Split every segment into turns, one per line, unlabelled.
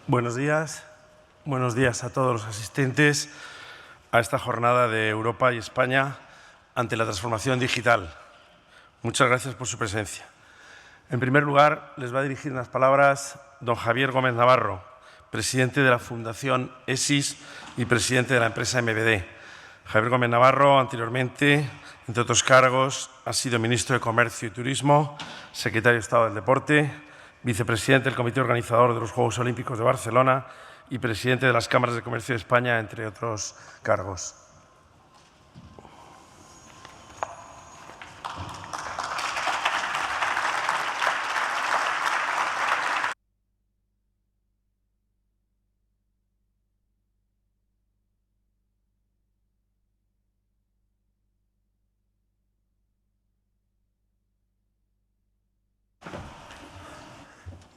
Buenos días a todos los asistentes a esta jornada de Europa y España ante la transformación digital. Muchas gracias por su presencia. En primer lugar, les va a dirigir unas palabras don Javier Gómez Navarro, presidente de la Fundación ESIS y presidente de la empresa MBD. Javier Gómez Navarro, anteriormente, entre otros cargos, ha sido ministro de Comercio y Turismo, secretario de Estado del Deporte, vicepresidente del Comité Organizador de los Juegos Olímpicos de Barcelona y presidente de las Cámaras de Comercio de España, entre otros cargos.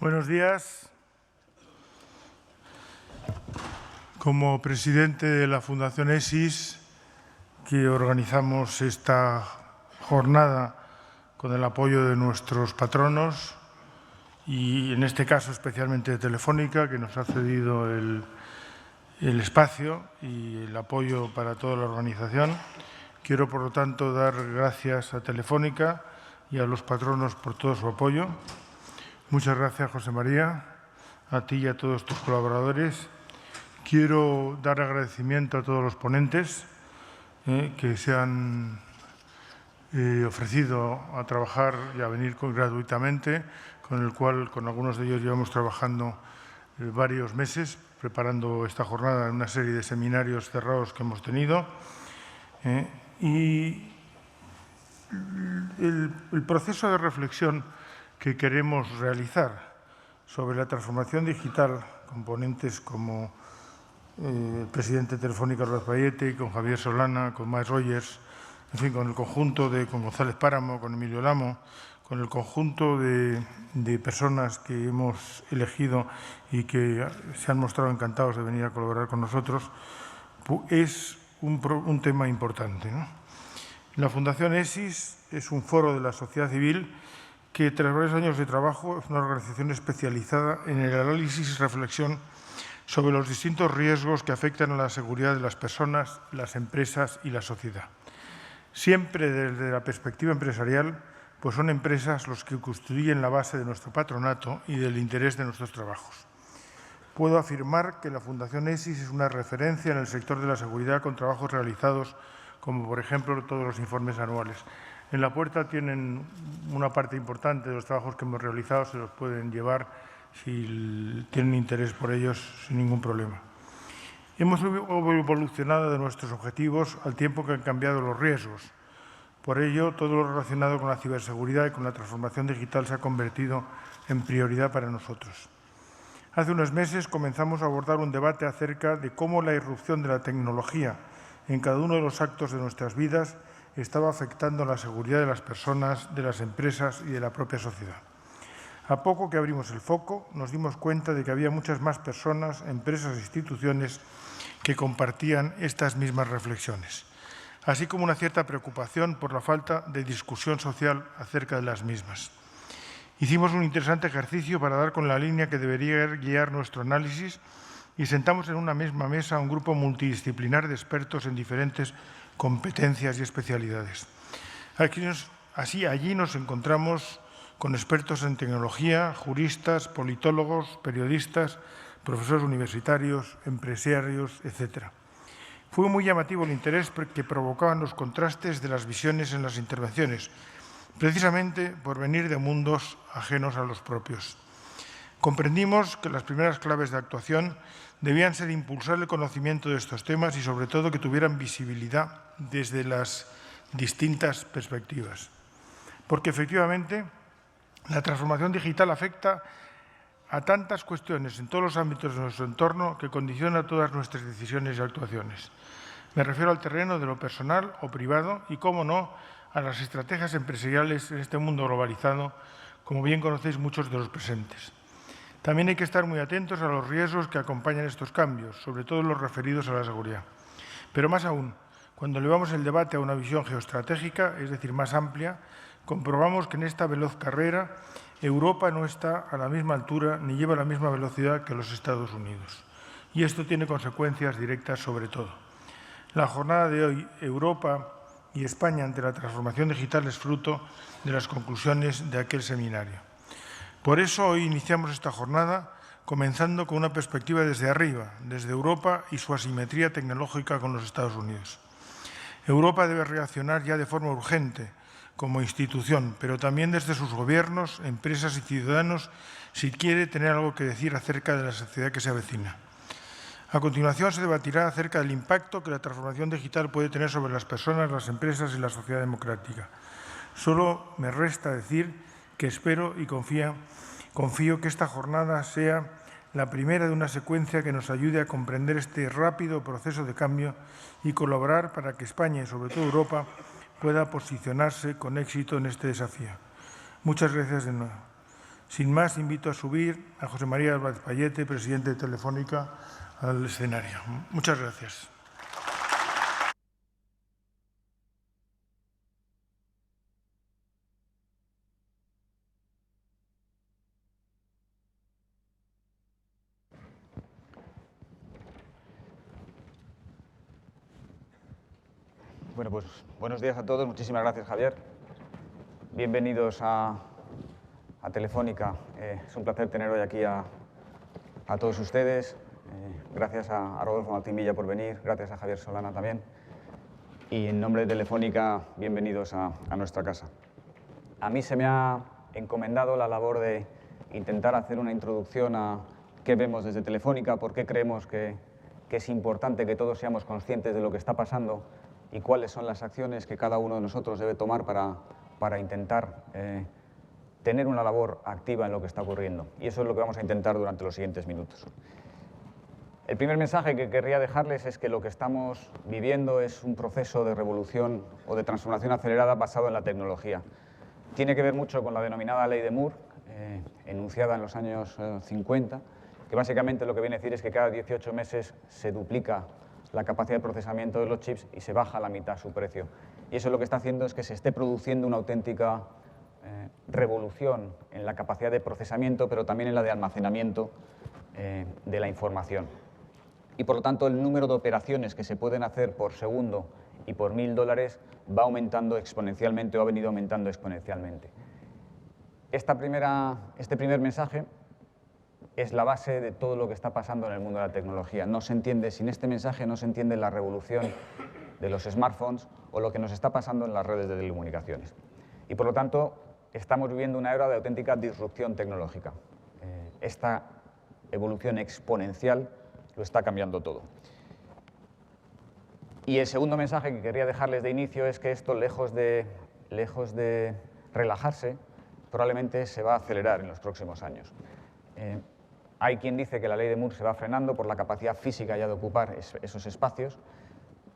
Buenos días. Como presidente de la Fundación ESIS, que organizamos esta jornada con el apoyo de nuestros patronos y, en este caso, especialmente de Telefónica, que nos ha cedido el espacio y el apoyo para toda la organización, quiero, por lo tanto, dar gracias a Telefónica y a los patronos por todo su apoyo. Muchas gracias, José María, a ti y a todos tus colaboradores. Quiero dar agradecimiento a todos los ponentes que se han ofrecido a trabajar y a venir gratuitamente, con algunos de ellos llevamos trabajando varios meses, preparando esta jornada en una serie de seminarios cerrados que hemos tenido. Y el proceso de reflexión que queremos realizar sobre la transformación digital, con ponentes como el presidente de Telefónica, Roberto Payete, con Javier Solana, con Mike Rogers, en fin, con el conjunto con González Páramo, con Emilio Lamo, con el conjunto de personas que hemos elegido y que se han mostrado encantados de venir a colaborar con nosotros, es un tema importante, ¿no? La Fundación ESIS es un foro de la sociedad civil que, tras varios años de trabajo, es una organización especializada en el análisis y reflexión sobre los distintos riesgos que afectan a la seguridad de las personas, las empresas y la sociedad. Siempre desde la perspectiva empresarial, pues son empresas los que constituyen la base de nuestro patronato y del interés de nuestros trabajos. Puedo afirmar que la Fundación ESIS es una referencia en el sector de la seguridad con trabajos realizados, como por ejemplo todos los informes anuales. En la puerta tienen una parte importante de los trabajos que hemos realizado, se los pueden llevar si tienen interés por ellos sin ningún problema. Hemos evolucionado de nuestros objetivos al tiempo que han cambiado los riesgos. Por ello, todo lo relacionado con la ciberseguridad y con la transformación digital se ha convertido en prioridad para nosotros. Hace unos meses comenzamos a abordar un debate acerca de cómo la irrupción de la tecnología en cada uno de los actos de nuestras vidas estaba afectando la seguridad de las personas, de las empresas y de la propia sociedad. A poco que abrimos el foco, nos dimos cuenta de que había muchas más personas, empresas e instituciones que compartían estas mismas reflexiones, así como una cierta preocupación por la falta de discusión social acerca de las mismas. Hicimos un interesante ejercicio para dar con la línea que debería guiar nuestro análisis y sentamos en una misma mesa a un grupo multidisciplinar de expertos en diferentes competencias y especialidades. Allí nos encontramos con expertos en tecnología, juristas, politólogos, periodistas, profesores universitarios, empresarios, etc. Fue muy llamativo el interés que provocaban los contrastes de las visiones en las intervenciones, precisamente por venir de mundos ajenos a los propios. Comprendimos que las primeras claves de actuación debían ser impulsar el conocimiento de estos temas y, sobre todo, que tuvieran visibilidad desde las distintas perspectivas. Porque, efectivamente, la transformación digital afecta a tantas cuestiones en todos los ámbitos de nuestro entorno que condiciona todas nuestras decisiones y actuaciones. Me refiero al terreno de lo personal o privado y, cómo no, a las estrategias empresariales en este mundo globalizado, como bien conocéis muchos de los presentes. También hay que estar muy atentos a los riesgos que acompañan estos cambios, sobre todo los referidos a la seguridad. Pero más aún, cuando elevamos el debate a una visión geoestratégica, es decir, más amplia, comprobamos que en esta veloz carrera Europa no está a la misma altura ni lleva la misma velocidad que los Estados Unidos. Y esto tiene consecuencias directas sobre todo. La jornada de hoy, Europa y España ante la transformación digital, es fruto de las conclusiones de aquel seminario. Por eso hoy iniciamos esta jornada comenzando con una perspectiva desde arriba, desde Europa y su asimetría tecnológica con los Estados Unidos. Europa debe reaccionar ya de forma urgente como institución, pero también desde sus gobiernos, empresas y ciudadanos, si quiere tener algo que decir acerca de la sociedad que se avecina. A continuación se debatirá acerca del impacto que la transformación digital puede tener sobre las personas, las empresas y la sociedad democrática. Solo me resta decir que espero y confío que esta jornada sea la primera de una secuencia que nos ayude a comprender este rápido proceso de cambio y colaborar para que España y sobre todo Europa pueda posicionarse con éxito en este desafío. Muchas gracias de nuevo. Sin más, invito a subir a José María Álvarez-Pallete, presidente de Telefónica, al escenario. Muchas gracias.
Bueno, pues buenos días a todos. Muchísimas gracias, Javier. Bienvenidos a Telefónica. Es un placer tener hoy aquí a todos ustedes. Gracias a Rodolfo Martín Villa por venir. Gracias a Javier Solana también. Y en nombre de Telefónica, bienvenidos a nuestra casa. A mí se me ha encomendado la labor de intentar hacer una introducción a qué vemos desde Telefónica, por qué creemos que es importante que todos seamos conscientes de lo que está pasando y cuáles son las acciones que cada uno de nosotros debe tomar para intentar tener una labor activa en lo que está ocurriendo. Y eso es lo que vamos a intentar durante los siguientes minutos. El primer mensaje que querría dejarles es que lo que estamos viviendo es un proceso de revolución o de transformación acelerada basado en la tecnología. Tiene que ver mucho con la denominada Ley de Moore, enunciada en los años 50, que básicamente lo que viene a decir es que cada 18 meses se duplica la capacidad de procesamiento de los chips y se baja a la mitad su precio. Y eso lo que está haciendo es que se esté produciendo una auténtica revolución en la capacidad de procesamiento, pero también en la de almacenamiento de la información. Y por lo tanto el número de operaciones que se pueden hacer por segundo y por $1000 va aumentando exponencialmente o ha venido aumentando exponencialmente. Este primer mensaje es la base de todo lo que está pasando en el mundo de la tecnología. No se entiende, sin este mensaje no se entiende la revolución de los smartphones o lo que nos está pasando en las redes de telecomunicaciones. Y por lo tanto, estamos viviendo una era de auténtica disrupción tecnológica. Esta evolución exponencial lo está cambiando todo. Y el segundo mensaje que quería dejarles de inicio es que esto, lejos de relajarse, probablemente se va a acelerar en los próximos años. Hay quien dice que la ley de Moore se va frenando por la capacidad física ya de ocupar esos espacios,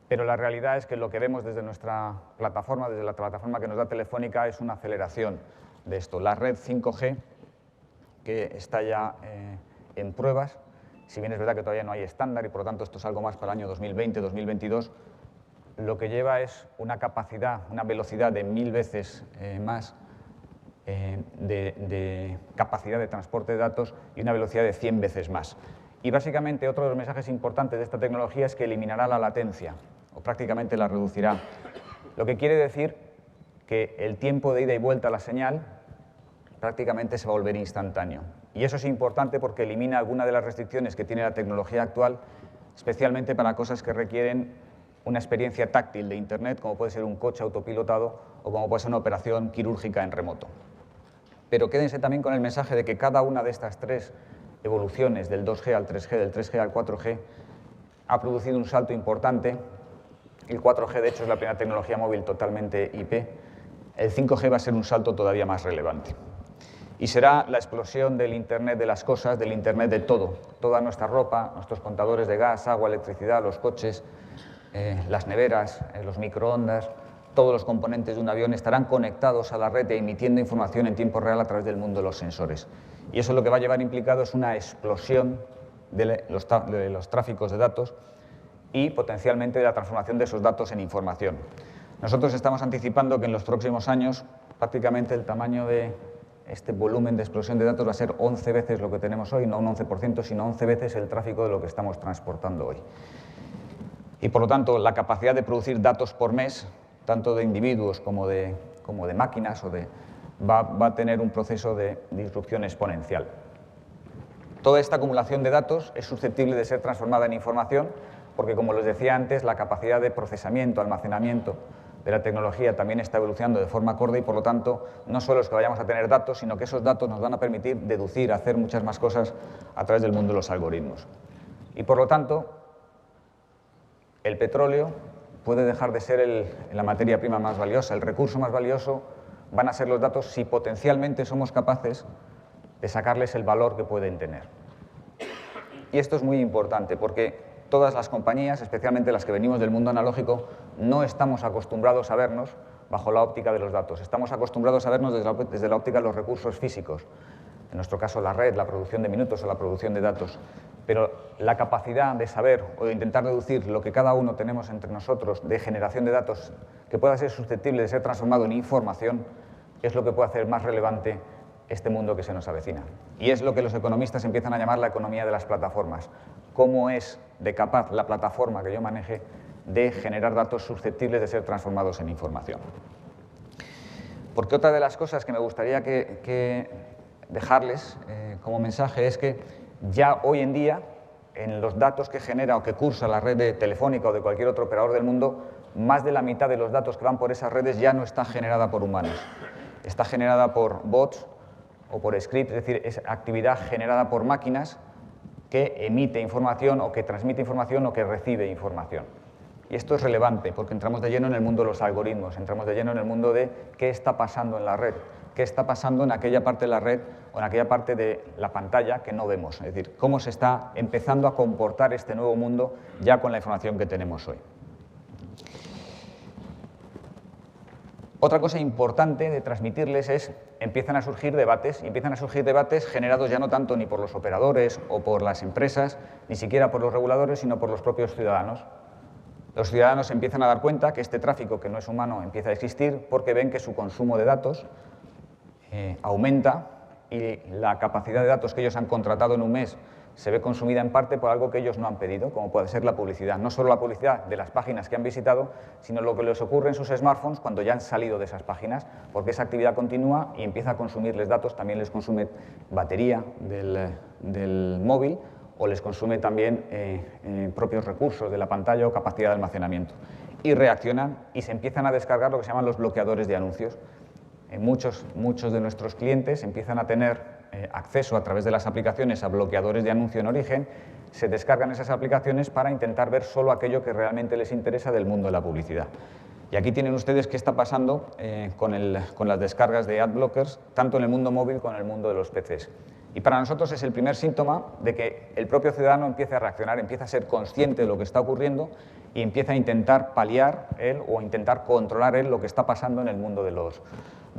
pero la realidad es que lo que vemos desde nuestra plataforma, desde la plataforma que nos da Telefónica, es una aceleración de esto. La red 5G, que está ya en pruebas, si bien es verdad que todavía no hay estándar y por lo tanto esto es algo más para el año 2020-2022, lo que lleva es una capacidad, una velocidad de 1000 veces más de capacidad de transporte de datos y una velocidad de 100 veces más. Y básicamente otro de los mensajes importantes de esta tecnología es que eliminará la latencia o prácticamente la reducirá. Lo que quiere decir que el tiempo de ida y vuelta a la señal prácticamente se va a volver instantáneo. Y eso es importante porque elimina algunas de las restricciones que tiene la tecnología actual, especialmente para cosas que requieren una experiencia táctil de Internet, como puede ser un coche autopilotado o como puede ser una operación quirúrgica en remoto. Pero quédense también con el mensaje de que cada una de estas tres evoluciones, del 2G al 3G, del 3G al 4G, ha producido un salto importante. El 4G, de hecho, es la primera tecnología móvil totalmente IP. El 5G va a ser un salto todavía más relevante. Y será la explosión del Internet de las cosas, del Internet de todo. Toda nuestra ropa, nuestros contadores de gas, agua, electricidad, los coches, las neveras, los microondas, todos los componentes de un avión estarán conectados a la red e emitiendo información en tiempo real a través del mundo de los sensores. Y eso lo que va a llevar implicado es una explosión de los tráficos de datos y potencialmente de la transformación de esos datos en información. Nosotros estamos anticipando que en los próximos años prácticamente el tamaño de este volumen de explosión de datos va a ser 11 veces lo que tenemos hoy, no un 11%, sino 11 veces el tráfico de lo que estamos transportando hoy. Y por lo tanto, la capacidad de producir datos por mes, tanto de individuos como de máquinas, va a tener un proceso de disrupción exponencial. Toda esta acumulación de datos es susceptible de ser transformada en información porque, como les decía antes, la capacidad de procesamiento, almacenamiento de la tecnología también está evolucionando de forma acorde y, por lo tanto, no solo es que vayamos a tener datos, sino que esos datos nos van a permitir deducir, hacer muchas más cosas a través del mundo de los algoritmos. Y, por lo tanto, el petróleo puede dejar de ser la materia prima más valiosa. El recurso más valioso van a ser los datos si potencialmente somos capaces de sacarles el valor que pueden tener. Y esto es muy importante porque todas las compañías, especialmente las que venimos del mundo analógico, no estamos acostumbrados a vernos bajo la óptica de los datos. Estamos acostumbrados a vernos desde la óptica de los recursos físicos. En nuestro caso, la red, la producción de minutos o la producción de datos. Pero la capacidad de saber o de intentar deducir lo que cada uno tenemos entre nosotros de generación de datos que pueda ser susceptible de ser transformado en información es lo que puede hacer más relevante este mundo que se nos avecina. Y es lo que los economistas empiezan a llamar la economía de las plataformas. ¿Cómo es de capaz la plataforma que yo maneje de generar datos susceptibles de ser transformados en información? Porque otra de las cosas que me gustaría que dejarles como mensaje es que ya hoy en día, en los datos que genera o que cursa la red de Telefónica o de cualquier otro operador del mundo, más de la mitad de los datos que van por esas redes ya no está generada por humanos. Está generada por bots o por scripts, es decir, es actividad generada por máquinas que emite información o que transmite información o que recibe información. Y esto es relevante porque entramos de lleno en el mundo de los algoritmos, entramos de lleno en el mundo de qué está pasando en la red, qué está pasando en aquella parte de la red o en aquella parte de la pantalla que no vemos, es decir, cómo se está empezando a comportar este nuevo mundo ya con la información que tenemos hoy. Otra cosa importante de transmitirles es, empiezan a surgir debates, y empiezan a surgir debates generados ya no tanto ni por los operadores o por las empresas, ni siquiera por los reguladores, sino por los propios ciudadanos. Los ciudadanos empiezan a dar cuenta que este tráfico que no es humano empieza a existir porque ven que su consumo de datos aumenta y la capacidad de datos que ellos han contratado en un mes se ve consumida en parte por algo que ellos no han pedido, como puede ser la publicidad. No solo la publicidad de las páginas que han visitado, sino lo que les ocurre en sus smartphones cuando ya han salido de esas páginas, porque esa actividad continúa y empieza a consumirles datos, también les consume batería del móvil o les consume también propios recursos de la pantalla o capacidad de almacenamiento. Y reaccionan y se empiezan a descargar lo que se llaman los bloqueadores de anuncios. Muchos de nuestros clientes empiezan a tener acceso a través de las aplicaciones a bloqueadores de anuncio en origen, se descargan esas aplicaciones para intentar ver solo aquello que realmente les interesa del mundo de la publicidad. Y aquí tienen ustedes qué está pasando con las descargas de adblockers, tanto en el mundo móvil como en el mundo de los PCs. Y para nosotros es el primer síntoma de que el propio ciudadano empieza a reaccionar, empieza a ser consciente de lo que está ocurriendo y empieza a intentar paliar él o intentar controlar él lo que está pasando en el mundo de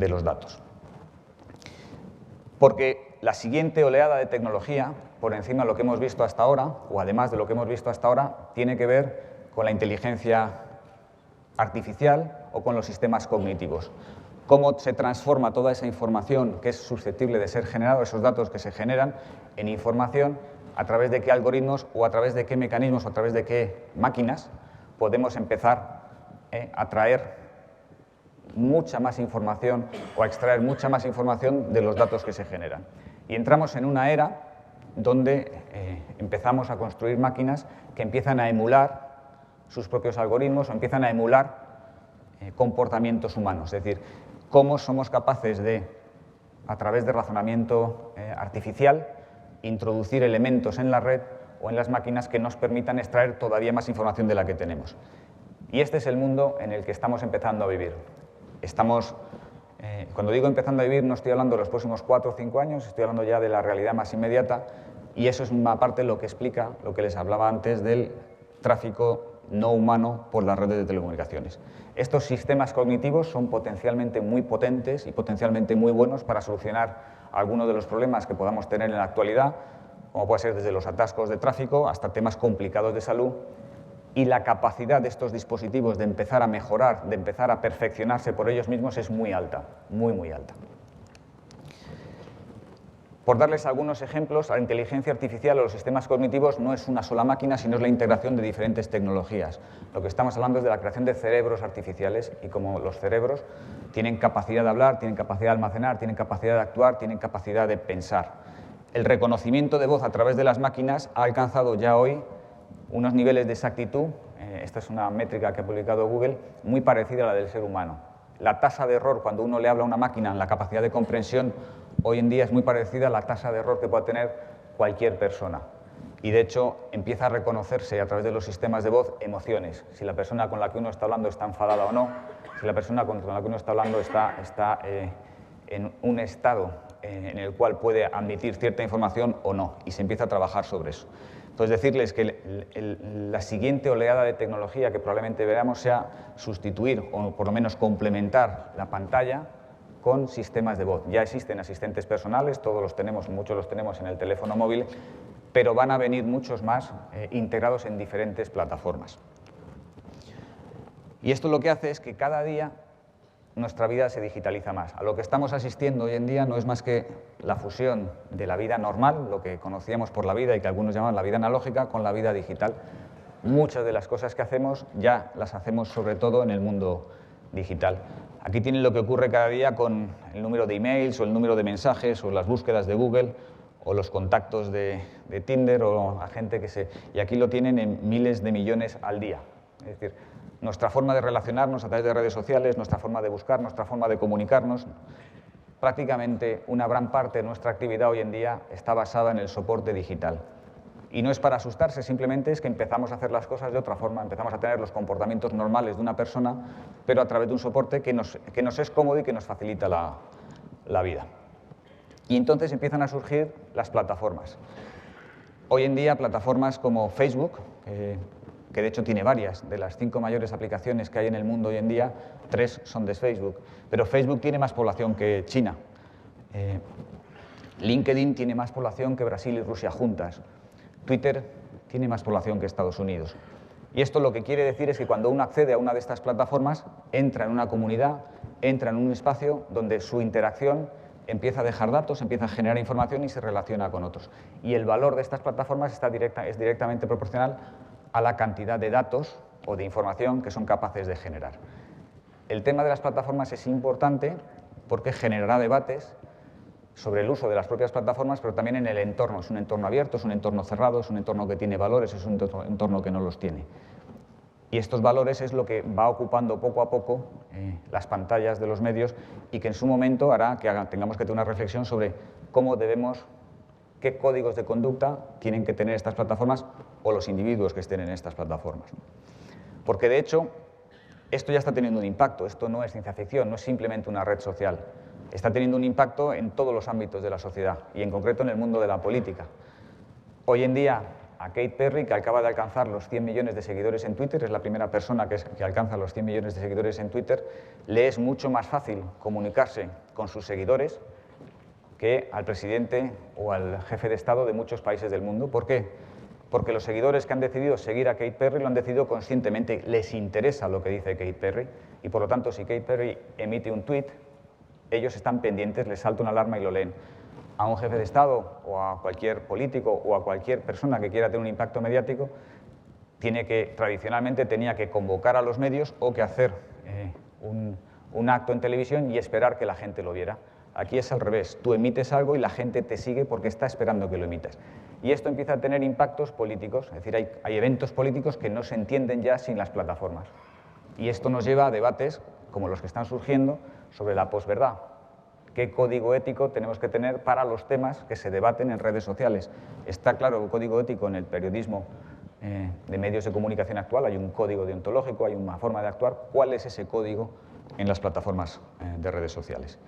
los datos. Porque la siguiente oleada de tecnología, por encima de lo que hemos visto hasta ahora, o además de lo que hemos visto hasta ahora, tiene que ver con la inteligencia artificial o con los sistemas cognitivos. Cómo se transforma toda esa información que es susceptible de ser generada, esos datos que se generan, en información, a través de qué algoritmos o a través de qué mecanismos o a través de qué máquinas podemos empezar a traer mucha más información o a extraer mucha más información de los datos que se generan. Y entramos en una era donde empezamos a construir máquinas que empiezan a emular sus propios algoritmos o empiezan a emular comportamientos humanos. Es decir, cómo somos capaces de, a través de razonamiento artificial, introducir elementos en la red o en las máquinas que nos permitan extraer todavía más información de la que tenemos. Y este es el mundo en el que estamos empezando a vivir. Cuando digo empezando a vivir, no estoy hablando de los próximos 4 o 5 años, estoy hablando ya de la realidad más inmediata, y eso es una parte lo que explica lo que les hablaba antes del tráfico no humano por las redes de telecomunicaciones. Estos sistemas cognitivos son potencialmente muy potentes y potencialmente muy buenos para solucionar algunos de los problemas que podamos tener en la actualidad, como puede ser desde los atascos de tráfico hasta temas complicados de salud, y la capacidad de estos dispositivos de empezar a mejorar, de empezar a perfeccionarse por ellos mismos es muy alta, muy, muy alta. Por darles algunos ejemplos, la inteligencia artificial o los sistemas cognitivos no es una sola máquina, sino es la integración de diferentes tecnologías. Lo que estamos hablando es de la creación de cerebros artificiales y como los cerebros tienen capacidad de hablar, tienen capacidad de almacenar, tienen capacidad de actuar, tienen capacidad de pensar. El reconocimiento de voz a través de las máquinas ha alcanzado ya hoy unos niveles de exactitud, esta es una métrica que ha publicado Google, muy parecida a la del ser humano. La tasa de error cuando uno le habla a una máquina en la capacidad de comprensión hoy en día es muy parecida a la tasa de error que pueda tener cualquier persona. Y de hecho empieza a reconocerse a través de los sistemas de voz emociones. Si la persona con la que uno está hablando está enfadada o no, si la persona con la que uno está hablando está en un estado en el cual puede admitir cierta información o no. Y se empieza a trabajar sobre eso. Entonces, decirles que la siguiente oleada de tecnología que probablemente veamos sea sustituir o por lo menos complementar la pantalla con sistemas de voz. Ya existen asistentes personales, todos los tenemos, muchos los tenemos en el teléfono móvil, pero van a venir muchos más integrados en diferentes plataformas. Y esto lo que hace es que cada día nuestra vida se digitaliza más. A lo que estamos asistiendo hoy en día no es más que la fusión de la vida normal, lo que conocíamos por la vida y que algunos llaman la vida analógica, con la vida digital. Muchas de las cosas que hacemos ya las hacemos sobre todo en el mundo digital. Aquí tienen lo que ocurre cada día con el número de emails o el número de mensajes o las búsquedas de Google o los contactos de Tinder o a gente que se... Y aquí lo tienen en miles de millones al día. Es decir, nuestra forma de relacionarnos a través de redes sociales, nuestra forma de buscar, nuestra forma de comunicarnos, prácticamente una gran parte de nuestra actividad hoy en día está basada en el soporte digital. Y no es para asustarse, simplemente es que empezamos a hacer las cosas de otra forma, empezamos a tener los comportamientos normales de una persona, pero a través de un soporte que nos es cómodo y que nos facilita la vida. Y entonces empiezan a surgir las plataformas. Hoy en día, plataformas como Facebook, que de hecho tiene varias, de las 5 mayores aplicaciones que hay en el mundo hoy en día, 3 son de Facebook. Pero Facebook tiene más población que China. LinkedIn tiene más población que Brasil y Rusia juntas. Twitter tiene más población que Estados Unidos. Y esto lo que quiere decir es que cuando uno accede a una de estas plataformas, entra en una comunidad, entra en un espacio donde su interacción empieza a dejar datos, empieza a generar información y se relaciona con otros. Y el valor de estas plataformas es directamente proporcional a la cantidad de datos o de información que son capaces de generar. El tema de las plataformas es importante porque generará debates sobre el uso de las propias plataformas, pero también en el entorno. Es un entorno abierto, es un entorno cerrado, es un entorno que tiene valores, es un entorno que no los tiene. Y estos valores es lo que va ocupando poco a poco las pantallas de los medios y que en su momento hará que tengamos que tener una reflexión sobre cómo debemos, qué códigos de conducta tienen que tener estas plataformas o los individuos que estén en estas plataformas. Porque de hecho, esto ya está teniendo un impacto, esto no es ciencia ficción, no es simplemente una red social. Está teniendo un impacto en todos los ámbitos de la sociedad y en concreto en el mundo de la política. Hoy en día, a Katy Perry, que acaba de alcanzar los 100 millones de seguidores en Twitter, es la primera persona que alcanza los 100 millones de seguidores en Twitter, le es mucho más fácil comunicarse con sus seguidores que al presidente o al jefe de Estado de muchos países del mundo. ¿Por qué? Porque los seguidores que han decidido seguir a Katy Perry lo han decidido conscientemente, les interesa lo que dice Katy Perry y por lo tanto si Katy Perry emite un tweet, ellos están pendientes, les salta una alarma y lo leen. A un jefe de Estado o a cualquier político o a cualquier persona que quiera tener un impacto mediático, tradicionalmente tenía que convocar a los medios o que hacer un acto en televisión y esperar que la gente lo viera. Aquí es al revés, tú emites algo y la gente te sigue porque está esperando que lo emitas. Y esto empieza a tener impactos políticos, es decir, hay eventos políticos que no se entienden ya sin las plataformas. Y esto nos lleva a debates como los que están surgiendo sobre la posverdad. ¿Qué código ético tenemos que tener para los temas que se debaten en redes sociales? Está claro el código ético en el periodismo de medios de comunicación actual, hay un código deontológico, hay una forma de actuar. ¿Cuál es ese código en las plataformas de redes sociales?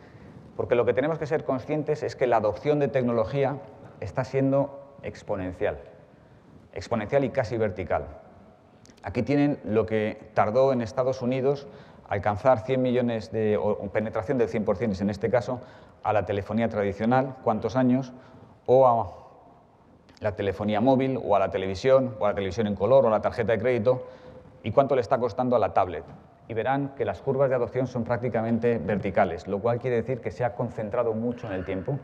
Porque lo que tenemos que ser conscientes es que la adopción de tecnología está siendo exponencial y casi vertical. Aquí tienen lo que tardó en Estados Unidos alcanzar 100 millones o penetración del 100% en este caso, a la telefonía tradicional, cuántos años, o a la telefonía móvil, o a la televisión en color, o a la tarjeta de crédito, y cuánto le está costando a la tablet. Y verán que las curvas de adopción son prácticamente verticales, lo cual quiere decir que se ha concentrado mucho en el tiempo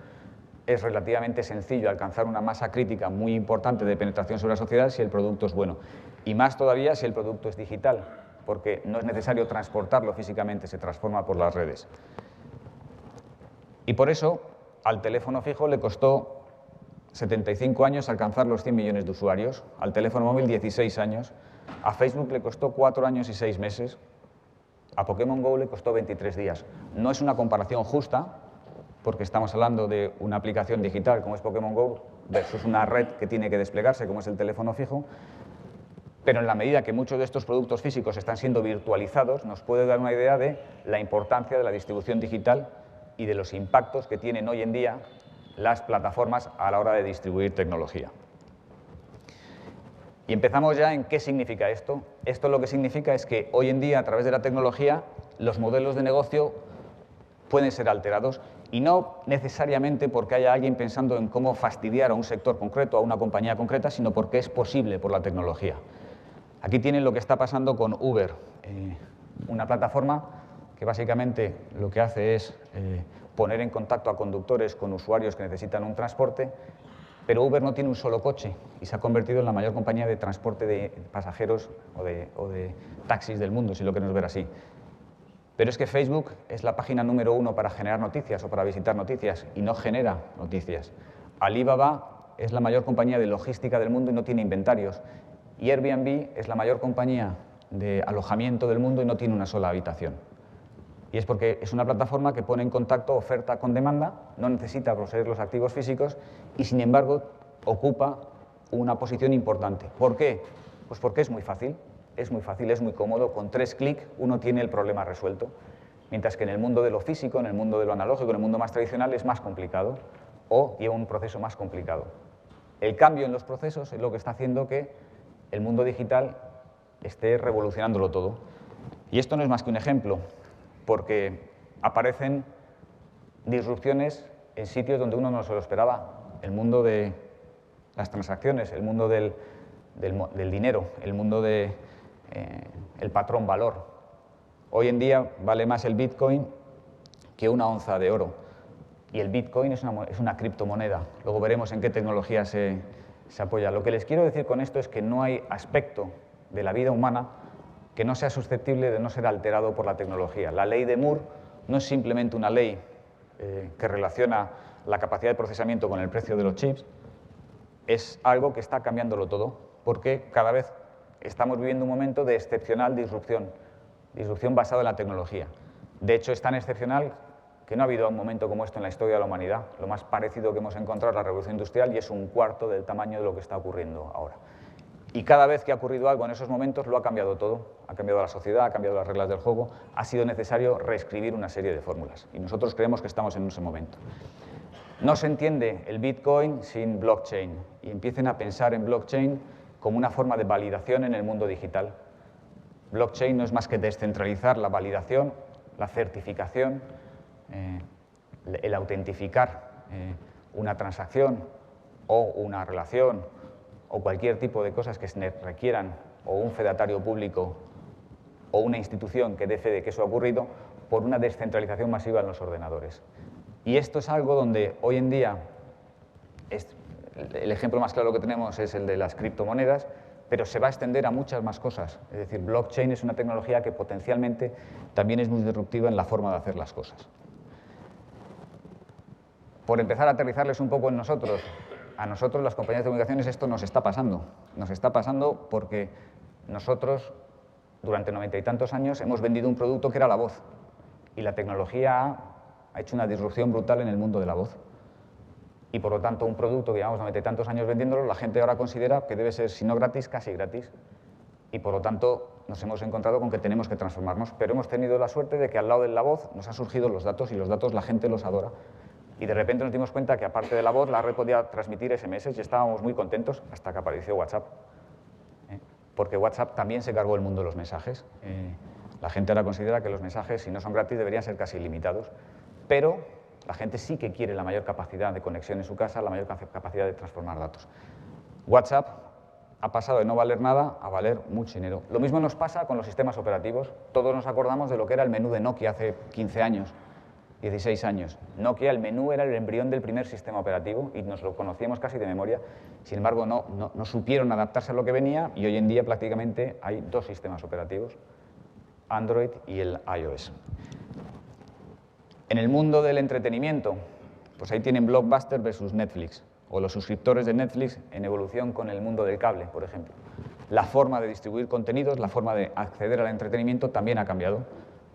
es relativamente sencillo alcanzar una masa crítica muy importante de penetración sobre la sociedad si el producto es bueno. Y más todavía si el producto es digital, porque no es necesario transportarlo físicamente, se transforma por las redes. Y por eso al teléfono fijo le costó 75 años alcanzar los 100 millones de usuarios, al teléfono móvil 16 años, a Facebook le costó 4 años y 6 meses, a Pokémon GO le costó 23 días. No es una comparación justa, porque estamos hablando de una aplicación digital como es Pokémon GO versus una red que tiene que desplegarse como es el teléfono fijo, pero en la medida que muchos de estos productos físicos están siendo virtualizados, nos puede dar una idea de la importancia de la distribución digital y de los impactos que tienen hoy en día las plataformas a la hora de distribuir tecnología. Y empezamos ya en qué significa esto. Esto lo que significa es que hoy en día, a través de la tecnología, los modelos de negocio pueden ser alterados, y no necesariamente porque haya alguien pensando en cómo fastidiar a un sector concreto, a una compañía concreta, sino porque es posible por la tecnología. Aquí tienen lo que está pasando con Uber, una plataforma que básicamente lo que hace es poner en contacto a conductores con usuarios que necesitan un transporte, pero Uber no tiene un solo coche y se ha convertido en la mayor compañía de transporte de pasajeros o de taxis del mundo, si lo queremos ver así. Pero es que Facebook es la página número 1 para generar noticias o para visitar noticias y no genera noticias. Alibaba es la mayor compañía de logística del mundo y no tiene inventarios. Y Airbnb es la mayor compañía de alojamiento del mundo y no tiene una sola habitación. Y es porque es una plataforma que pone en contacto oferta con demanda, no necesita poseer los activos físicos y, sin embargo, ocupa una posición importante. ¿Por qué? Pues porque es muy fácil. Es muy fácil, es muy cómodo, con 3 clics uno tiene el problema resuelto. Mientras que en el mundo de lo físico, en el mundo de lo analógico, en el mundo más tradicional es más complicado o lleva un proceso más complicado. El cambio en los procesos es lo que está haciendo que el mundo digital esté revolucionándolo todo. Y esto no es más que un ejemplo, porque aparecen disrupciones en sitios donde uno no se lo esperaba. El mundo de las transacciones, el mundo del dinero, el mundo del patrón valor. Hoy en día vale más el Bitcoin que una onza de oro. Y el Bitcoin es una criptomoneda. Luego veremos en qué tecnología se apoya. Lo que les quiero decir con esto es que no hay aspecto de la vida humana que no sea susceptible de no ser alterado por la tecnología. La ley de Moore no es simplemente una ley que relaciona la capacidad de procesamiento con el precio de los chips, es algo que está cambiándolo todo, porque cada vez estamos viviendo un momento de excepcional disrupción basada en la tecnología. De hecho, es tan excepcional que no ha habido un momento como esto en la historia de la humanidad. Lo más parecido que hemos encontrado es la revolución industrial y es un cuarto del tamaño de lo que está ocurriendo ahora. Y cada vez que ha ocurrido algo en esos momentos lo ha cambiado todo. Ha cambiado la sociedad, ha cambiado las reglas del juego, ha sido necesario reescribir una serie de fórmulas. Y nosotros creemos que estamos en ese momento. No se entiende el Bitcoin sin blockchain y empiecen a pensar en blockchain como una forma de validación en el mundo digital. Blockchain no es más que descentralizar la validación, la certificación, el autentificar una transacción o una relación o cualquier tipo de cosas que se requieran o un fedatario público o una institución que dé fe de que eso ha ocurrido por una descentralización masiva en los ordenadores. Y esto es algo donde hoy en día el ejemplo más claro que tenemos es el de las criptomonedas, pero se va a extender a muchas más cosas. Es decir, blockchain es una tecnología que potencialmente también es muy disruptiva en la forma de hacer las cosas. Por empezar a aterrizarles un poco en nosotros, a nosotros las compañías de comunicaciones esto nos está pasando. Nos está pasando porque nosotros durante 90 y tantos años hemos vendido un producto que era la voz y la tecnología ha hecho una disrupción brutal en el mundo de la voz. Y por lo tanto, un producto que llevamos 90 y tantos años vendiéndolo, la gente ahora considera que debe ser, si no gratis, casi gratis. Y por lo tanto, nos hemos encontrado con que tenemos que transformarnos. Pero hemos tenido la suerte de que al lado de la voz nos han surgido los datos y los datos la gente los adora. Y de repente nos dimos cuenta que aparte de la voz, la red podía transmitir SMS y estábamos muy contentos hasta que apareció WhatsApp. Porque WhatsApp también se cargó el mundo de los mensajes. La gente ahora considera que los mensajes, si no son gratis, deberían ser casi ilimitados. Pero la gente sí que quiere la mayor capacidad de conexión en su casa, la mayor capacidad de transformar datos. WhatsApp ha pasado de no valer nada a valer mucho dinero. Lo mismo nos pasa con los sistemas operativos. Todos nos acordamos de lo que era el menú de Nokia hace 15 años. 16 años. Nokia, el menú era el embrión del primer sistema operativo y nos lo conocíamos casi de memoria. Sin embargo, no supieron adaptarse a lo que venía y hoy en día prácticamente hay dos sistemas operativos, Android y el iOS. En el mundo del entretenimiento, pues ahí tienen Blockbuster versus Netflix, o los suscriptores de Netflix en evolución con el mundo del cable, por ejemplo. La forma de distribuir contenidos, la forma de acceder al entretenimiento también ha cambiado,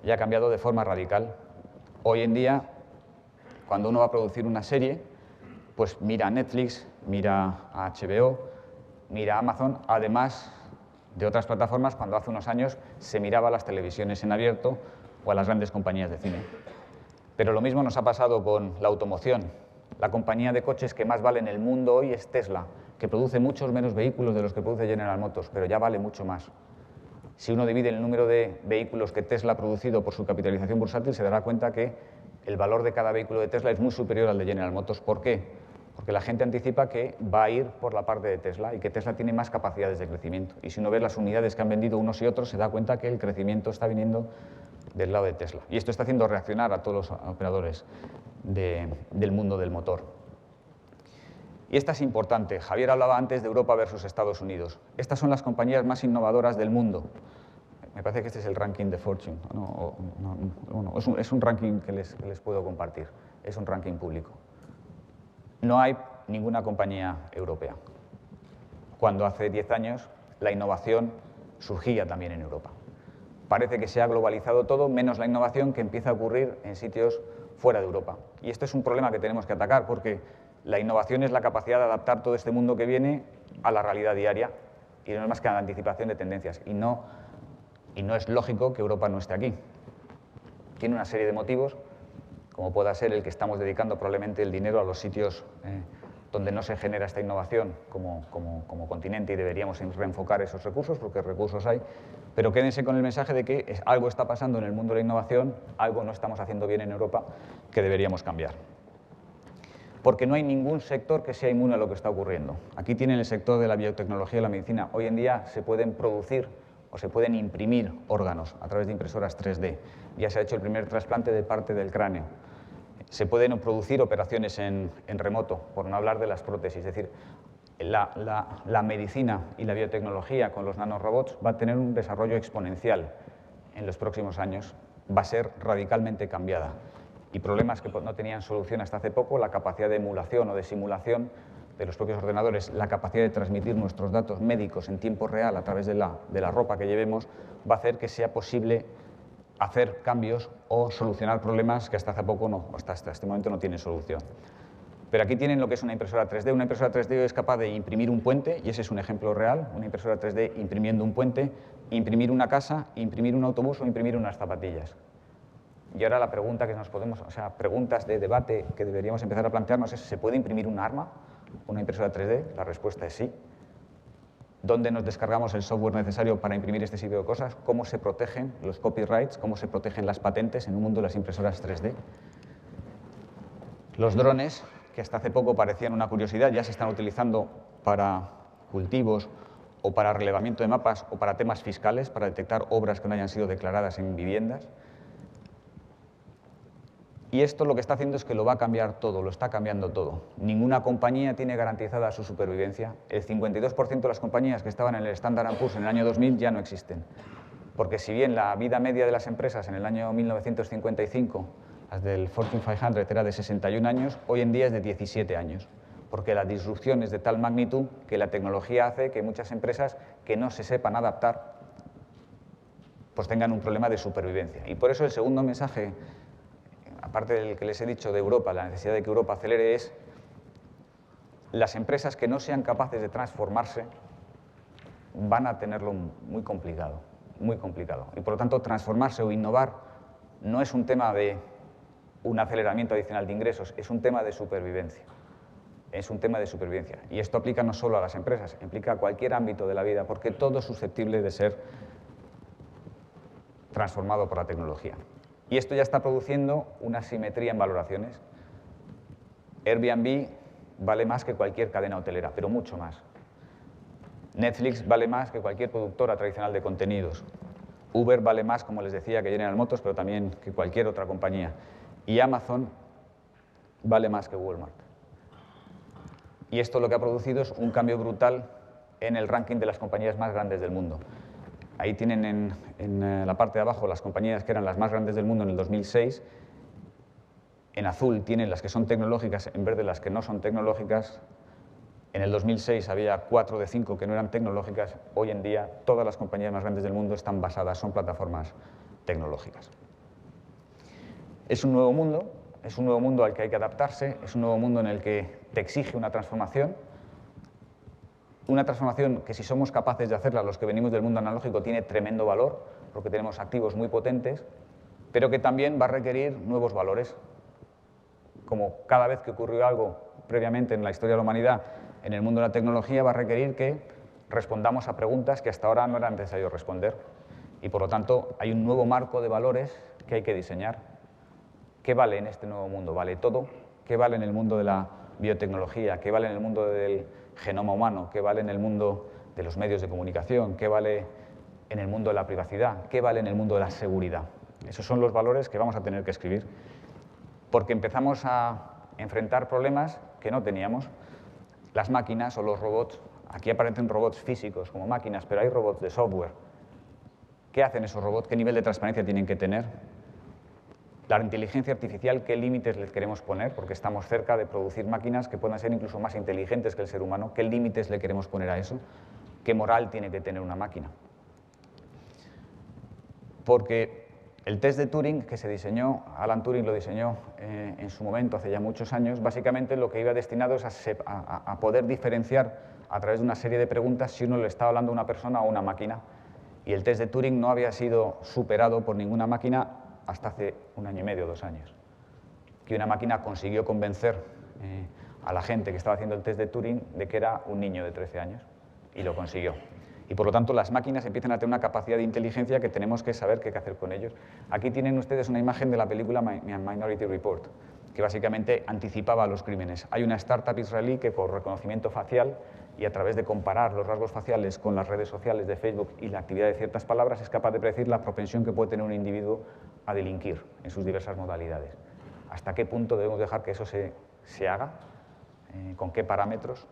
y ha cambiado de forma radical. Hoy en día, cuando uno va a producir una serie, pues mira a Netflix, mira a HBO, mira a Amazon, además de otras plataformas, cuando hace unos años se miraba a las televisiones en abierto o a las grandes compañías de cine. Pero lo mismo nos ha pasado con la automoción. La compañía de coches que más vale en el mundo hoy es Tesla, que produce muchos menos vehículos de los que produce General Motors, pero ya vale mucho más. Si uno divide el número de vehículos que Tesla ha producido por su capitalización bursátil, se dará cuenta que el valor de cada vehículo de Tesla es muy superior al de General Motors. ¿Por qué? Porque la gente anticipa que va a ir por la parte de Tesla y que Tesla tiene más capacidades de crecimiento. Y si uno ve las unidades que han vendido unos y otros, se da cuenta que el crecimiento está viniendo del lado de Tesla. Y esto está haciendo reaccionar a todos los operadores del mundo del motor. Y esta es importante. Javier hablaba antes de Europa versus Estados Unidos. Estas son las compañías más innovadoras del mundo. Me parece que este es el ranking de Fortune. Es un ranking que les puedo compartir. Es un ranking público. No hay ninguna compañía europea. Cuando hace 10 años la innovación surgía también en Europa. Parece que se ha globalizado todo, menos la innovación que empieza a ocurrir en sitios fuera de Europa. Y esto es un problema que tenemos que atacar, porque la innovación es la capacidad de adaptar todo este mundo que viene a la realidad diaria, y no es más que la anticipación de tendencias. Y no es lógico que Europa no esté aquí. Tiene una serie de motivos, como pueda ser el que estamos dedicando probablemente el dinero a los sitios donde no se genera esta innovación como continente, y deberíamos reenfocar esos recursos, porque recursos hay. Pero quédense con el mensaje de que algo está pasando en el mundo de la innovación, algo no estamos haciendo bien en Europa, que deberíamos cambiar. Porque no hay ningún sector que sea inmune a lo que está ocurriendo. Aquí tienen el sector de la biotecnología y la medicina. Hoy en día se pueden producir o se pueden imprimir órganos a través de impresoras 3D. Ya se ha hecho el primer trasplante de parte del cráneo. Se pueden producir operaciones en remoto, por no hablar de las prótesis. Es decir, la medicina y la biotecnología con los nanorobots va a tener un desarrollo exponencial en los próximos años. Va a ser radicalmente cambiada. Y problemas que no tenían solución hasta hace poco, la capacidad de emulación o de simulación de los propios ordenadores, la capacidad de transmitir nuestros datos médicos en tiempo real a través de la ropa que llevemos, va a hacer que sea posible hacer cambios o solucionar problemas que hasta hace poco hasta este momento no tienen solución. Pero aquí tienen lo que es una impresora 3D. Una impresora 3D es capaz de imprimir un puente, y ese es un ejemplo real, una impresora 3D imprimiendo un puente, imprimir una casa, imprimir un autobús o imprimir unas zapatillas. Y ahora la pregunta que nos podemos, preguntas de debate que deberíamos empezar a plantearnos es: ¿se puede imprimir un arma, una impresora 3D? La respuesta es sí. ¿Dónde nos descargamos el software necesario para imprimir este tipo de cosas? ¿Cómo se protegen los copyrights? ¿Cómo se protegen las patentes en un mundo de las impresoras 3D? Los drones, que hasta hace poco parecían una curiosidad, ya se están utilizando para cultivos o para relevamiento de mapas o para temas fiscales, para detectar obras que no hayan sido declaradas en viviendas. Y esto lo que está haciendo es que lo va a cambiar todo, lo está cambiando todo. Ninguna compañía tiene garantizada su supervivencia. El 52% de las compañías que estaban en el Standard & Poor's en el año 2000 ya no existen. Porque si bien la vida media de las empresas en el año 1955, las del Fortune 500, era de 61 años, hoy en día es de 17 años. Porque la disrupción es de tal magnitud que la tecnología hace que muchas empresas que no se sepan adaptar pues tengan un problema de supervivencia. Y por eso el segundo mensaje, aparte del que les he dicho de Europa, la necesidad de que Europa acelere, es: las empresas que no sean capaces de transformarse van a tenerlo muy complicado, muy complicado. Y por lo tanto, transformarse o innovar no es un tema de un aceleramiento adicional de ingresos, es un tema de supervivencia. Es un tema de supervivencia. Y esto aplica no solo a las empresas, implica a cualquier ámbito de la vida, porque todo es susceptible de ser transformado por la tecnología. Y esto ya está produciendo una simetría en valoraciones. Airbnb vale más que cualquier cadena hotelera, pero mucho más. Netflix vale más que cualquier productora tradicional de contenidos. Uber vale más, como les decía, que General Motors, pero también que cualquier otra compañía. y Amazon vale más que Walmart. Y esto lo que ha producido es un cambio brutal en el ranking de las compañías más grandes del mundo. Ahí tienen en la parte de abajo las compañías que eran las más grandes del mundo en el 2006. En azul tienen las que son tecnológicas, en verde las que no son tecnológicas. En el 2006 había 4 de 5 que no eran tecnológicas. Hoy en día todas las compañías más grandes del mundo están basadas, son plataformas tecnológicas. Es un nuevo mundo al que hay que adaptarse, es un nuevo mundo en el que te exige una transformación que si somos capaces de hacerla, los que venimos del mundo analógico, tiene tremendo valor, porque tenemos activos muy potentes, pero que también va a requerir nuevos valores. Como cada vez que ocurrió algo previamente en la historia de la humanidad en el mundo de la tecnología, va a requerir que respondamos a preguntas que hasta ahora no era necesario responder. Y por lo tanto, hay un nuevo marco de valores que hay que diseñar. ¿Qué vale en este nuevo mundo? ¿Vale todo? ¿Qué vale en el mundo de la biotecnología? ¿Qué vale en el mundo del genoma humano? ¿Qué vale en el mundo de los medios de comunicación? ¿Qué vale en el mundo de la privacidad? ¿Qué vale en el mundo de la seguridad? Esos son los valores que vamos a tener que escribir, porque empezamos a enfrentar problemas que no teníamos. Las máquinas o los robots, aquí aparecen robots físicos como máquinas, pero hay robots de software. ¿Qué hacen esos robots? ¿Qué nivel de transparencia tienen que tener? La inteligencia artificial, ¿qué límites les queremos poner? Porque estamos cerca de producir máquinas que puedan ser incluso más inteligentes que el ser humano. ¿Qué límites le queremos poner a eso? ¿Qué moral tiene que tener una máquina? Porque el test de Turing que se diseñó, Alan Turing lo diseñó en su momento, hace ya muchos años, básicamente lo que iba destinado es a poder diferenciar a través de una serie de preguntas si uno le estaba hablando a una persona o a una máquina. Y el test de Turing no había sido superado por ninguna máquina hasta hace 1 año y medio, 2 años, que una máquina consiguió convencer a la gente que estaba haciendo el test de Turing de que era un niño de 13 años, y lo consiguió. Y por lo tanto las máquinas empiezan a tener una capacidad de inteligencia que tenemos que saber qué hacer con ellos. Aquí tienen ustedes una imagen de la película Minority Report, que básicamente anticipaba los crímenes. Hay una startup israelí que por reconocimiento facial y a través de comparar los rasgos faciales con las redes sociales de Facebook y la actividad de ciertas palabras es capaz de predecir la propensión que puede tener un individuo a delinquir en sus diversas modalidades. ¿Hasta qué punto debemos dejar que eso se haga? ¿Con qué parámetros?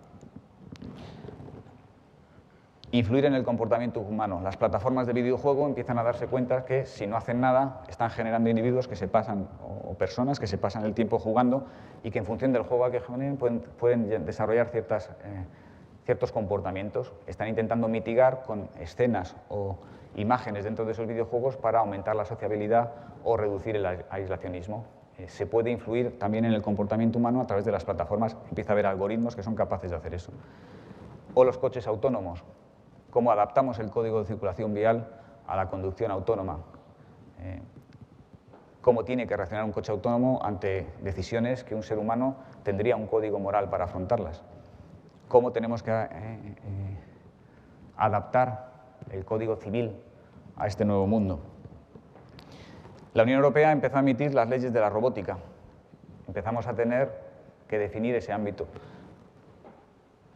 Influir en el comportamiento humano. Las plataformas de videojuego empiezan a darse cuenta que si no hacen nada están generando individuos que se pasan, o personas que se pasan el tiempo jugando y que en función del juego que generen pueden desarrollar ciertos comportamientos. Están intentando mitigar con escenas o imágenes dentro de esos videojuegos para aumentar la sociabilidad o reducir el aislacionismo. Se puede influir también en el comportamiento humano a través de las plataformas. Empieza a haber algoritmos que son capaces de hacer eso. O los coches autónomos. Cómo adaptamos el código de circulación vial a la conducción autónoma. Cómo tiene que reaccionar un coche autónomo ante decisiones que un ser humano tendría un código moral para afrontarlas. Cómo tenemos que adaptar el código civil a este nuevo mundo. La Unión Europea empezó a emitir las leyes de la robótica. Empezamos a tener que definir ese ámbito.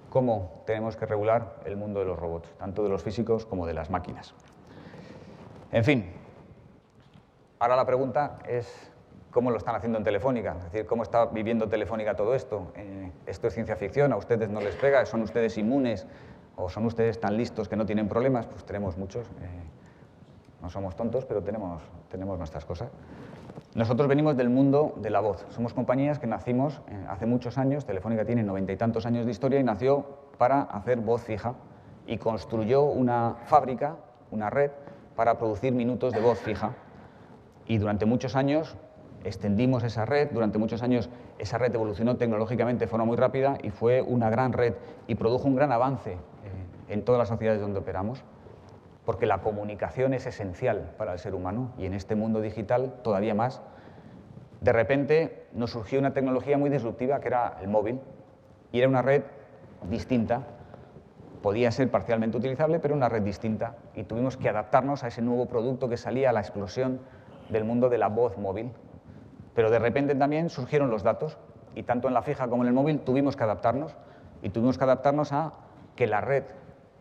Cómo tenemos que regular el mundo de los robots, tanto de los físicos como de las máquinas. En fin, ahora la pregunta es cómo lo están haciendo en Telefónica, es decir, cómo está viviendo Telefónica todo esto. ¿Esto es ciencia ficción? ¿A ustedes no les pega? ¿Son ustedes inmunes? ¿O son ustedes tan listos que no tienen problemas? Pues tenemos muchos. No somos tontos, pero tenemos nuestras cosas. Nosotros venimos del mundo de la voz. Somos compañías que nacimos hace muchos años. Telefónica tiene 90 y tantos años de historia y nació para hacer voz fija. Y construyó una fábrica, una red, para producir minutos de voz fija. Y durante muchos años extendimos esa red. Durante muchos años esa red evolucionó tecnológicamente de forma muy rápida y fue una gran red y produjo un gran avance en todas las sociedades donde operamos. Porque la comunicación es esencial para el ser humano y en este mundo digital todavía más. De repente nos surgió una tecnología muy disruptiva que era el móvil y era una red distinta. Podía ser parcialmente utilizable, pero una red distinta y tuvimos que adaptarnos a ese nuevo producto que salía a la explosión del mundo de la voz móvil. Pero de repente también surgieron los datos y tanto en la fija como en el móvil tuvimos que adaptarnos y tuvimos que adaptarnos a que la red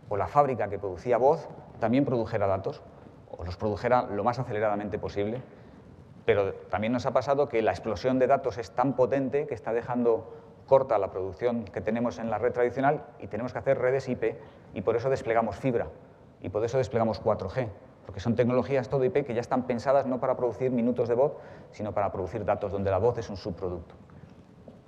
o la fábrica que producía voz también produjera datos, o los produjera lo más aceleradamente posible. Pero también nos ha pasado que la explosión de datos es tan potente que está dejando corta la producción que tenemos en la red tradicional y tenemos que hacer redes IP, y por eso desplegamos fibra y por eso desplegamos 4G, porque son tecnologías todo IP que ya están pensadas no para producir minutos de voz, sino para producir datos, donde la voz es un subproducto.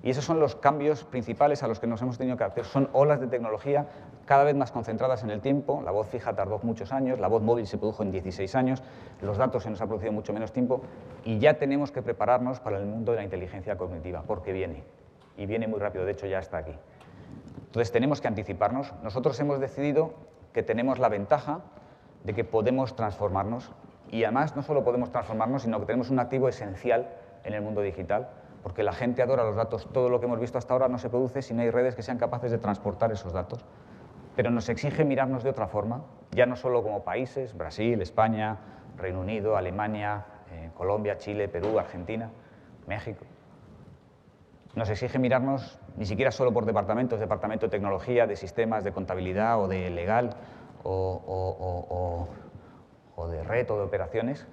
Y esos son los cambios principales a los que nos hemos tenido que adaptar. Son olas de tecnología cada vez más concentradas en el tiempo. La voz fija tardó muchos años, la voz móvil se produjo en 16 años, los datos se nos ha producido mucho menos tiempo, y ya tenemos que prepararnos para el mundo de la inteligencia cognitiva, porque viene, y viene muy rápido, de hecho ya está aquí. Entonces tenemos que anticiparnos. Nosotros hemos decidido que tenemos la ventaja de que podemos transformarnos, y además no solo podemos transformarnos, sino que tenemos un activo esencial en el mundo digital, porque la gente adora los datos. Todo lo que hemos visto hasta ahora no se produce si no hay redes que sean capaces de transportar esos datos. Pero nos exige mirarnos de otra forma, ya no solo como países, Brasil, España, Reino Unido, Alemania, Colombia, Chile, Perú, Argentina, México. Nos exige mirarnos ni siquiera solo por departamentos, departamento de tecnología, de sistemas, de contabilidad o de legal o de red o de operaciones.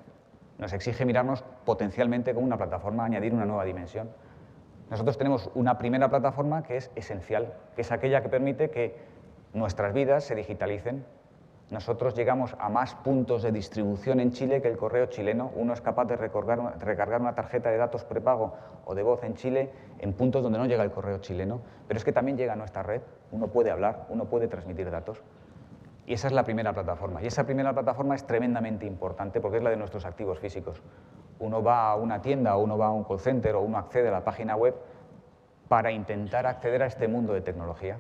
Nos exige mirarnos potencialmente como una plataforma, añadir una nueva dimensión. Nosotros tenemos una primera plataforma que es esencial, que es aquella que permite que nuestras vidas se digitalicen. Nosotros llegamos a más puntos de distribución en Chile que el correo chileno. Uno es capaz de recargar una tarjeta de datos prepago o de voz en Chile en puntos donde no llega el correo chileno. Pero es que también llega a nuestra red, uno puede hablar, uno puede transmitir datos. Y esa es la primera plataforma. Y esa primera plataforma es tremendamente importante porque es la de nuestros activos físicos. Uno va a una tienda, o uno va a un call center, o uno accede a la página web para intentar acceder a este mundo de tecnología.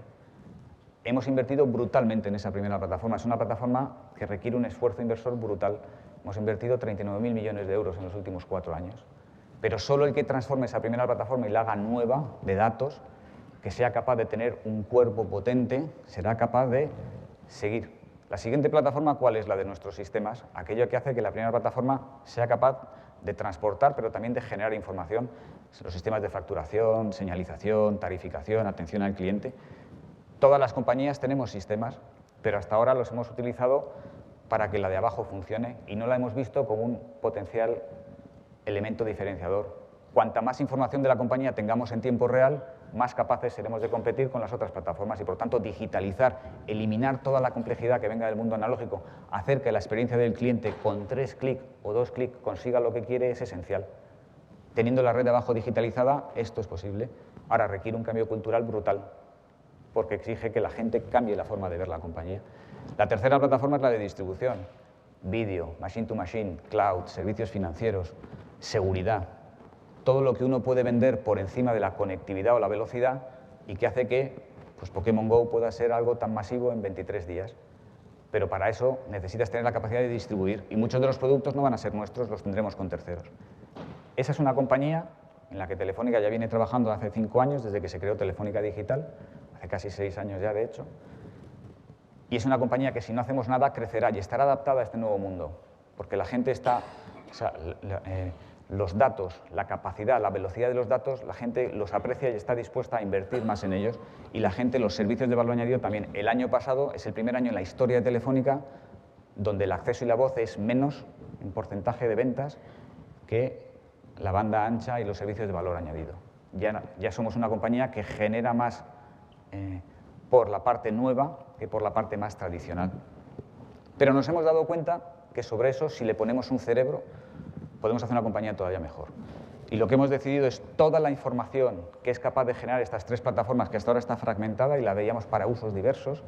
Hemos invertido brutalmente en esa primera plataforma. Es una plataforma que requiere un esfuerzo inversor brutal. Hemos invertido 39.000 millones de euros en los últimos 4 años. Pero solo el que transforme esa primera plataforma y la haga nueva, de datos, que sea capaz de tener un cuerpo potente, será capaz de seguir. La siguiente plataforma, ¿cuál es? La de nuestros sistemas. Aquello que hace que la primera plataforma sea capaz de transportar, pero también de generar información. Los sistemas de facturación, señalización, tarificación, atención al cliente. Todas las compañías tenemos sistemas, pero hasta ahora los hemos utilizado para que la de abajo funcione y no la hemos visto como un potencial elemento diferenciador. Cuanta más información de la compañía tengamos en tiempo real, más capaces seremos de competir con las otras plataformas y, por tanto, digitalizar, eliminar toda la complejidad que venga del mundo analógico, hacer que la experiencia del cliente con 3 clics o 2 clics consiga lo que quiere es esencial. Teniendo la red de abajo digitalizada, esto es posible. Ahora requiere un cambio cultural brutal, porque exige que la gente cambie la forma de ver la compañía. La tercera plataforma es la de distribución. Vídeo, machine to machine, cloud, servicios financieros, seguridad. Todo lo que uno puede vender por encima de la conectividad o la velocidad y que hace que pues, Pokémon GO pueda ser algo tan masivo en 23 días. Pero para eso necesitas tener la capacidad de distribuir y muchos de los productos no van a ser nuestros, los tendremos con terceros. Esa es una compañía en la que Telefónica ya viene trabajando hace 5 años, desde que se creó Telefónica Digital, hace casi 6 años ya de hecho, y es una compañía que si no hacemos nada crecerá y estará adaptada a este nuevo mundo, porque la gente está... O sea, los datos, la capacidad, la velocidad de los datos, la gente los aprecia y está dispuesta a invertir más en ellos. Y la gente, los servicios de valor añadido también. El año pasado es el primer año en la historia de Telefónica donde el acceso y la voz es menos en porcentaje de ventas que la banda ancha y los servicios de valor añadido. Ya somos una compañía que genera más por la parte nueva que por la parte más tradicional. Pero nos hemos dado cuenta que sobre eso, si le ponemos un cerebro, podemos hacer una compañía todavía mejor. Y lo que hemos decidido es toda la información que es capaz de generar estas 3 plataformas, que hasta ahora está fragmentada y la veíamos para usos diversos,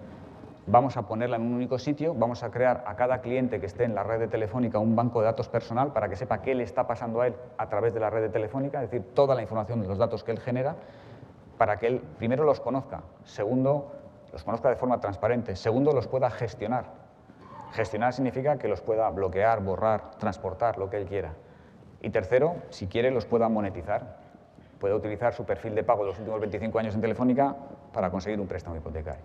vamos a ponerla en un único sitio, vamos a crear a cada cliente que esté en la red de Telefónica un banco de datos personal para que sepa qué le está pasando a él a través de la red de Telefónica, es decir, toda la información de los datos que él genera, para que él, primero, los conozca, segundo, los conozca de forma transparente, segundo, los pueda gestionar. Gestionar significa que los pueda bloquear, borrar, transportar, lo que él quiera. Y tercero, si quiere, los pueda monetizar. Puede utilizar su perfil de pago de los últimos 25 años en Telefónica para conseguir un préstamo hipotecario.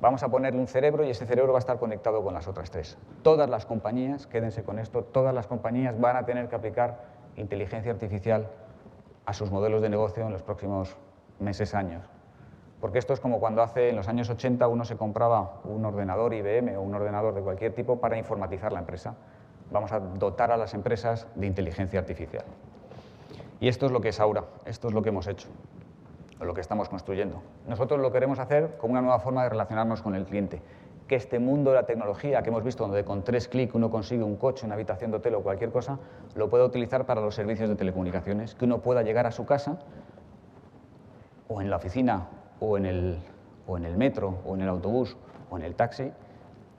Vamos a ponerle un cerebro y ese cerebro va a estar conectado con las otras 3. Todas las compañías, quédense con esto, todas las compañías van a tener que aplicar inteligencia artificial a sus modelos de negocio en los próximos meses, años. Porque esto es como cuando en los años 80 uno se compraba un ordenador IBM o un ordenador de cualquier tipo para informatizar la empresa. vamos a dotar a las empresas de inteligencia artificial. Y esto es lo que es Aura, esto es lo que hemos hecho, o lo que estamos construyendo. Nosotros lo queremos hacer como una nueva forma de relacionarnos con el cliente. Que este mundo de la tecnología que hemos visto, donde con 3 clics uno consigue un coche, una habitación de hotel o cualquier cosa, lo pueda utilizar para los servicios de telecomunicaciones. Que uno pueda llegar a su casa, o en la oficina, o en el metro, o en el autobús, o en el taxi,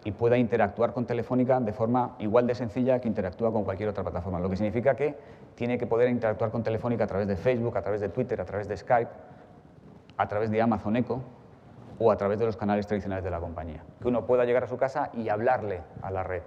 y pueda interactuar con Telefónica de forma igual de sencilla que interactúa con cualquier otra plataforma. Lo que significa que tiene que poder interactuar con Telefónica a través de Facebook, a través de Twitter, a través de Skype, a través de Amazon Echo o a través de los canales tradicionales de la compañía. Que uno pueda llegar a su casa y hablarle a la red.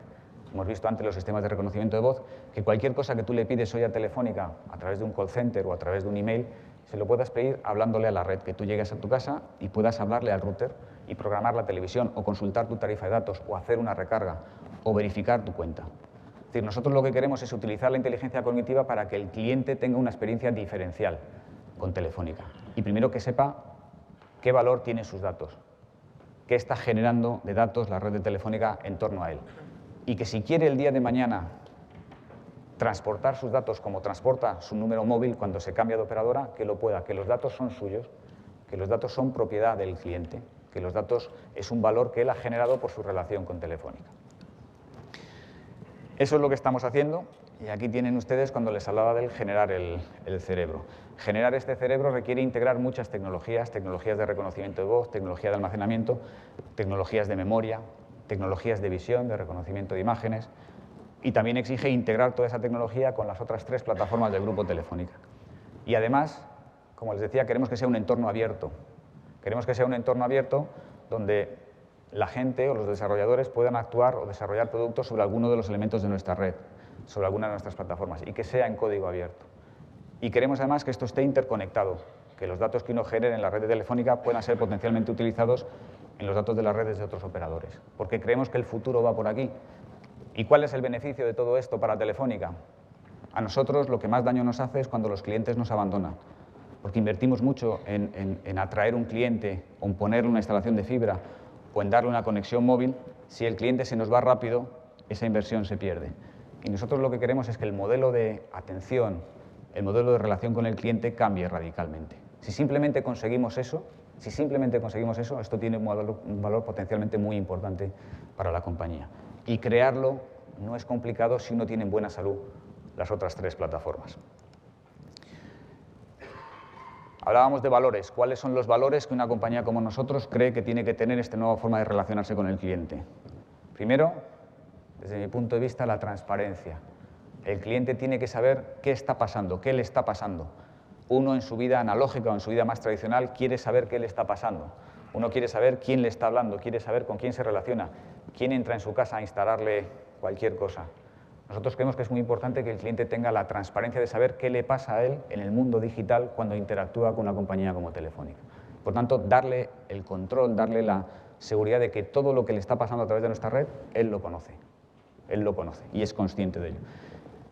Hemos visto antes los sistemas de reconocimiento de voz, que cualquier cosa que tú le pides hoy a Telefónica a través de un call center o a través de un email, se lo puedas pedir hablándole a la red, que tú llegues a tu casa y puedas hablarle al router y programar la televisión o consultar tu tarifa de datos o hacer una recarga o verificar tu cuenta. Es decir, nosotros lo que queremos es utilizar la inteligencia cognitiva para que el cliente tenga una experiencia diferencial con Telefónica. Y primero que sepa qué valor tienen sus datos, qué está generando de datos la red de Telefónica en torno a él. Y que si quiere el día de mañana transportar sus datos como transporta su número móvil cuando se cambia de operadora, que lo pueda, que los datos son suyos, que los datos son propiedad del cliente, que los datos es un valor que él ha generado por su relación con Telefónica. Eso es lo que estamos haciendo, y aquí tienen ustedes cuando les hablaba del generar el cerebro. Generar este cerebro requiere integrar muchas tecnologías, tecnologías de reconocimiento de voz, tecnología de almacenamiento, tecnologías de memoria, tecnologías de visión, de reconocimiento de imágenes, y también exige integrar toda esa tecnología con las otras 3 plataformas del grupo Telefónica. Y además, como les decía, queremos que sea un entorno abierto. Queremos que sea un entorno abierto donde la gente o los desarrolladores puedan actuar o desarrollar productos sobre alguno de los elementos de nuestra red, sobre alguna de nuestras plataformas, y que sea en código abierto. Y queremos además que esto esté interconectado, que los datos que uno genere en la red de Telefónica puedan ser potencialmente utilizados en los datos de las redes de otros operadores, porque creemos que el futuro va por aquí. ¿Y cuál es el beneficio de todo esto para Telefónica? A nosotros lo que más daño nos hace es cuando los clientes nos abandonan, porque invertimos mucho en atraer un cliente o en ponerle una instalación de fibra o en darle una conexión móvil. Si el cliente se nos va rápido, esa inversión se pierde. Y nosotros lo que queremos es que el modelo de atención, el modelo de relación con el cliente cambie radicalmente. Si simplemente conseguimos eso, esto tiene un valor potencialmente muy importante para la compañía. Y crearlo no es complicado si uno tiene en buena salud las otras 3 plataformas. Hablábamos de valores. ¿Cuáles son los valores que una compañía como nosotros cree que tiene que tener esta nueva forma de relacionarse con el cliente? Primero, desde mi punto de vista, la transparencia. El cliente tiene que saber qué está pasando, qué le está pasando. Uno en su vida analógica o en su vida más tradicional quiere saber qué le está pasando. Uno quiere saber quién le está hablando, quiere saber con quién se relaciona, quién entra en su casa a instalarle cualquier cosa. Nosotros creemos que es muy importante que el cliente tenga la transparencia de saber qué le pasa a él en el mundo digital cuando interactúa con una compañía como Telefónica. Por tanto, darle el control, darle la seguridad de que todo lo que le está pasando a través de nuestra red, él lo conoce y es consciente de ello.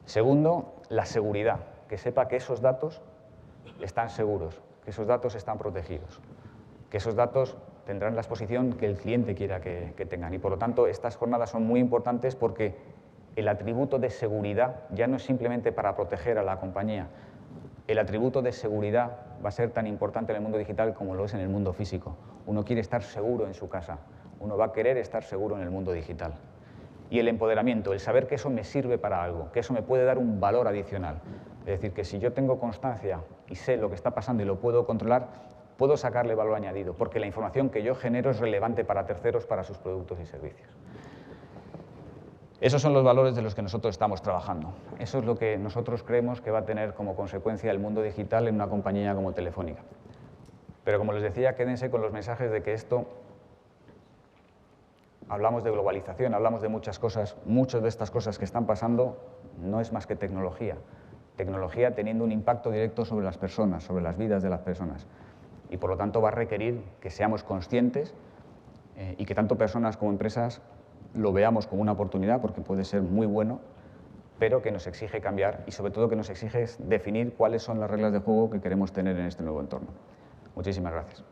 Segundo, la seguridad, que sepa que esos datos están seguros, que esos datos están protegidos, que esos datos tendrán la exposición que el cliente quiera que tengan. Y por lo tanto, estas jornadas son muy importantes porque el atributo de seguridad ya no es simplemente para proteger a la compañía. El atributo de seguridad va a ser tan importante en el mundo digital como lo es en el mundo físico. Uno quiere estar seguro en su casa, uno va a querer estar seguro en el mundo digital. Y el empoderamiento, el saber que eso me sirve para algo, que eso me puede dar un valor adicional. Es decir, que si yo tengo constancia y sé lo que está pasando y lo puedo controlar, puedo sacarle valor añadido, porque la información que yo genero es relevante para terceros, para sus productos y servicios. Esos son los valores de los que nosotros estamos trabajando. Eso es lo que nosotros creemos que va a tener como consecuencia el mundo digital en una compañía como Telefónica. Pero como les decía, quédense con los mensajes de que esto, hablamos de globalización, hablamos de muchas cosas, muchas de estas cosas que están pasando no es más que tecnología. Tecnología teniendo un impacto directo sobre las personas, sobre las vidas de las personas. Y por lo tanto va a requerir que seamos conscientes y que tanto personas como empresas lo veamos como una oportunidad, porque puede ser muy bueno, pero que nos exige cambiar y sobre todo que nos exige definir cuáles son las reglas de juego que queremos tener en este nuevo entorno. Muchísimas gracias.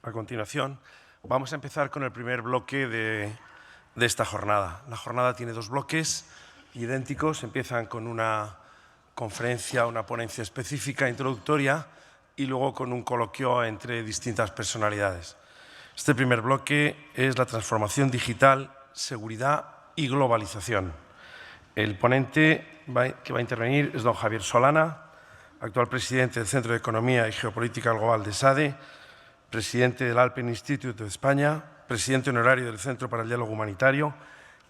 a continuación, vamos a empezar con el primer bloque de esta jornada. La jornada tiene dos bloques idénticos. Empiezan con una conferencia, una ponencia específica introductoria y luego con un coloquio entre distintas personalidades. Este primer bloque es la transformación digital, seguridad y globalización. El ponente que va a intervenir es don Javier Solana, actual presidente del Centro de Economía y Geopolítica Global de SADE, presidente del Alpen Institute de España, presidente honorario del Centro para el Diálogo Humanitario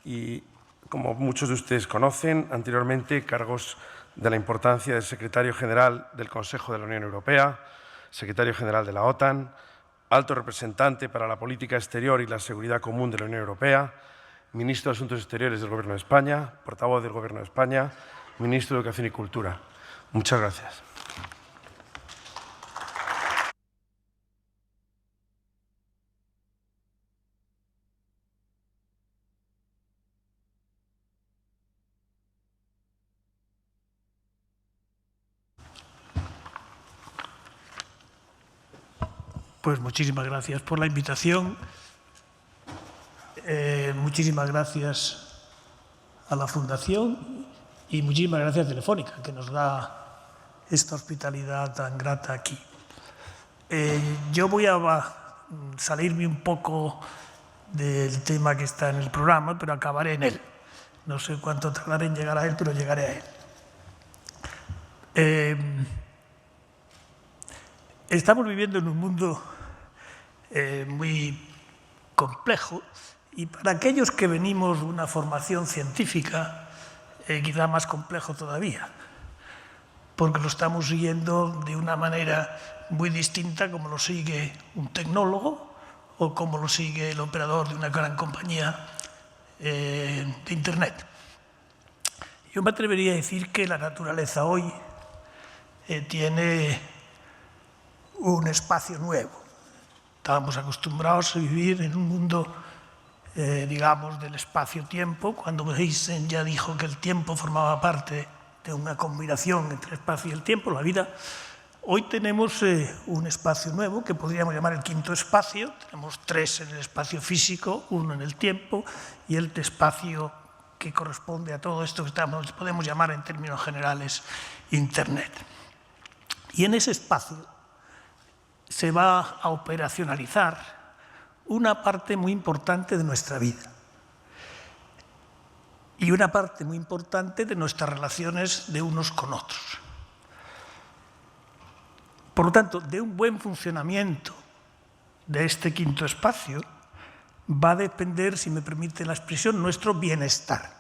y, como muchos de ustedes conocen, anteriormente cargos de la importancia del secretario general del Consejo de la Unión Europea, secretario general de la OTAN, alto representante para la política exterior y la seguridad común de la Unión Europea, ministro de Asuntos Exteriores del Gobierno de España, portavoz del Gobierno de España, ministro de Educación y Cultura. Muchas gracias.
Pues muchísimas gracias por la invitación. Muchísimas gracias a la Fundación y muchísimas gracias a Telefónica, que nos da esta hospitalidad tan grata aquí. Yo voy a salirme un poco del tema que está en el programa, pero acabaré en él. No sé cuánto tardaré en llegar a él, pero llegaré a él. Estamos viviendo en un mundo muy complejo y para aquellos que venimos de una formación científica, quizá más complejo todavía, porque lo estamos siguiendo de una manera muy distinta como lo sigue un tecnólogo o como lo sigue el operador de una gran compañía de Internet. Yo me atrevería a decir que la naturaleza hoy tiene un espacio nuevo. Estábamos acostumbrados a vivir en un mundo, digamos, del espacio-tiempo. Cuando Einstein ya dijo que el tiempo formaba parte de una combinación entre el espacio y el tiempo, la vida, hoy tenemos un espacio nuevo que podríamos llamar el quinto espacio. Tenemos tres en el espacio físico, uno en el tiempo y el espacio que corresponde a todo esto que podemos llamar en términos generales Internet. Y en ese espacio se va a operacionalizar una parte muy importante de nuestra vida y una parte muy importante de nuestras relaciones de unos con otros. Por lo tanto, de un buen funcionamiento de este quinto espacio va a depender, si me permite la expresión, nuestro bienestar.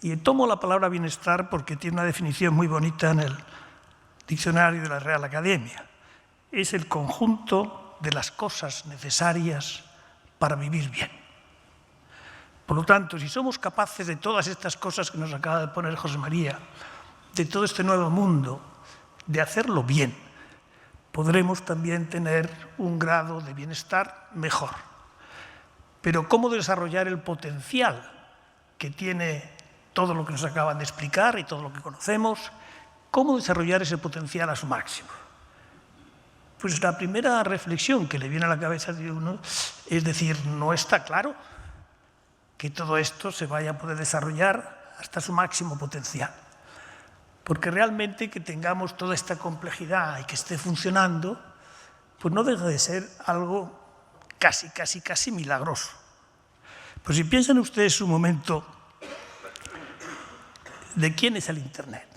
Y tomo la palabra bienestar porque tiene una definición muy bonita en el diccionario de la Real Academia. Es el conjunto de las cosas necesarias para vivir bien. Por lo tanto, si somos capaces de todas estas cosas que nos acaba de poner José María, de todo este nuevo mundo, de hacerlo bien, podremos también tener un grado de bienestar mejor. Pero ¿cómo desarrollar el potencial que tiene todo lo que nos acaban de explicar y todo lo que conocemos? ¿Cómo desarrollar ese potencial a su máximo? Pues la primera reflexión que le viene a la cabeza de uno es decir, no está claro que todo esto se vaya a poder desarrollar hasta su máximo potencial. Porque realmente que tengamos toda esta complejidad y que esté funcionando, pues no deja de ser algo casi milagroso. Pues si piensan ustedes un momento, ¿de quién es el Internet?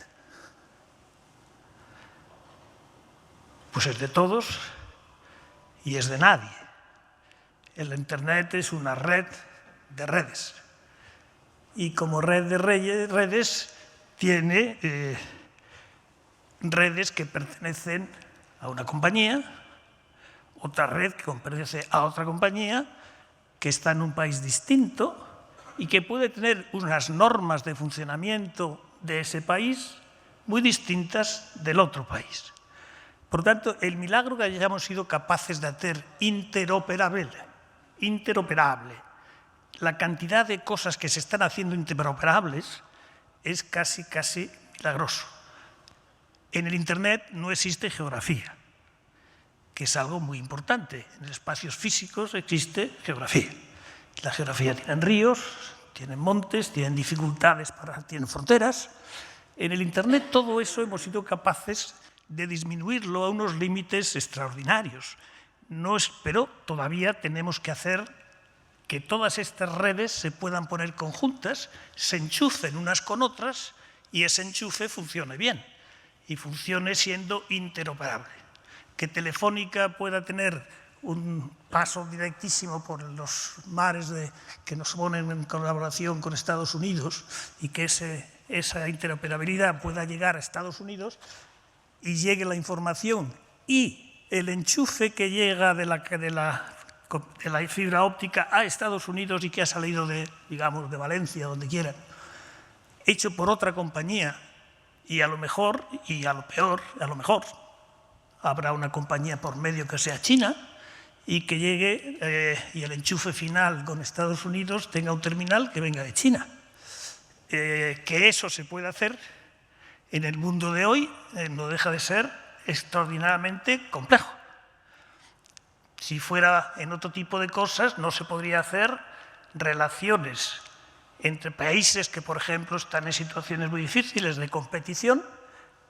Pues es de todos y es de nadie. El Internet es una red de redes. Y como red de redes, tiene redes que pertenecen a una compañía, otra red que pertenece a otra compañía, que está en un país distinto y que puede tener unas normas de funcionamiento de ese país muy distintas del otro país. Por tanto, el milagro que hayamos sido capaces de hacer interoperable, la cantidad de cosas que se están haciendo interoperables es casi milagroso. En el Internet no existe geografía. que es algo muy importante. En los espacios físicos existe geografía. La geografía tiene ríos, tienen montes, tienen dificultades, tienen fronteras. En el Internet todo eso hemos sido capaces de disminuirlo a unos límites extraordinarios. Pero todavía tenemos que hacer que todas estas redes se puedan poner conjuntas, se enchufen unas con otras y ese enchufe funcione bien y funcione siendo interoperable. Que Telefónica pueda tener un paso directísimo por los mares que nos ponen en colaboración con Estados Unidos y que esa interoperabilidad pueda llegar a Estados Unidos y llegue la información y el enchufe que llega de la fibra óptica a Estados Unidos y que ha salido digamos, de Valencia, donde quieran, hecho por otra compañía y a lo mejor, y a lo peor, a lo mejor, habrá una compañía por medio que sea China y que llegue y el enchufe final con Estados Unidos tenga un terminal que venga de China. Que eso se pueda hacer en el mundo de hoy no deja de ser extraordinariamente complejo. Si fuera en otro tipo de cosas, no se podría hacer relaciones entre países que, por ejemplo, están en situaciones muy difíciles de competición,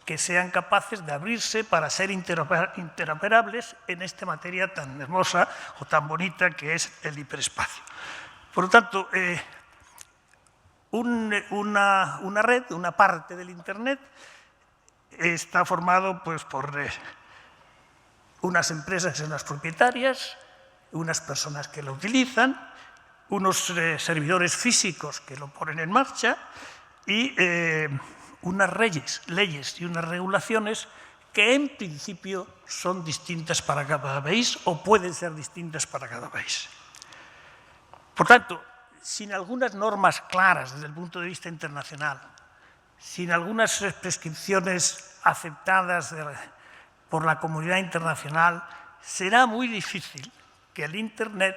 que sean capaces de abrirse para ser interoperables en esta materia tan hermosa o tan bonita que es el hiperespacio. Por lo tanto, una red, una parte del Internet, está formado pues, por unas empresas que son las propietarias, unas personas que lo utilizan, unos servidores físicos que lo ponen en marcha y unas leyes y unas regulaciones que en principio son distintas para cada país o pueden ser distintas para cada país. Por tanto, sin algunas normas claras desde el punto de vista internacional, sin algunas prescripciones aceptadas por la comunidad internacional, será muy difícil que el Internet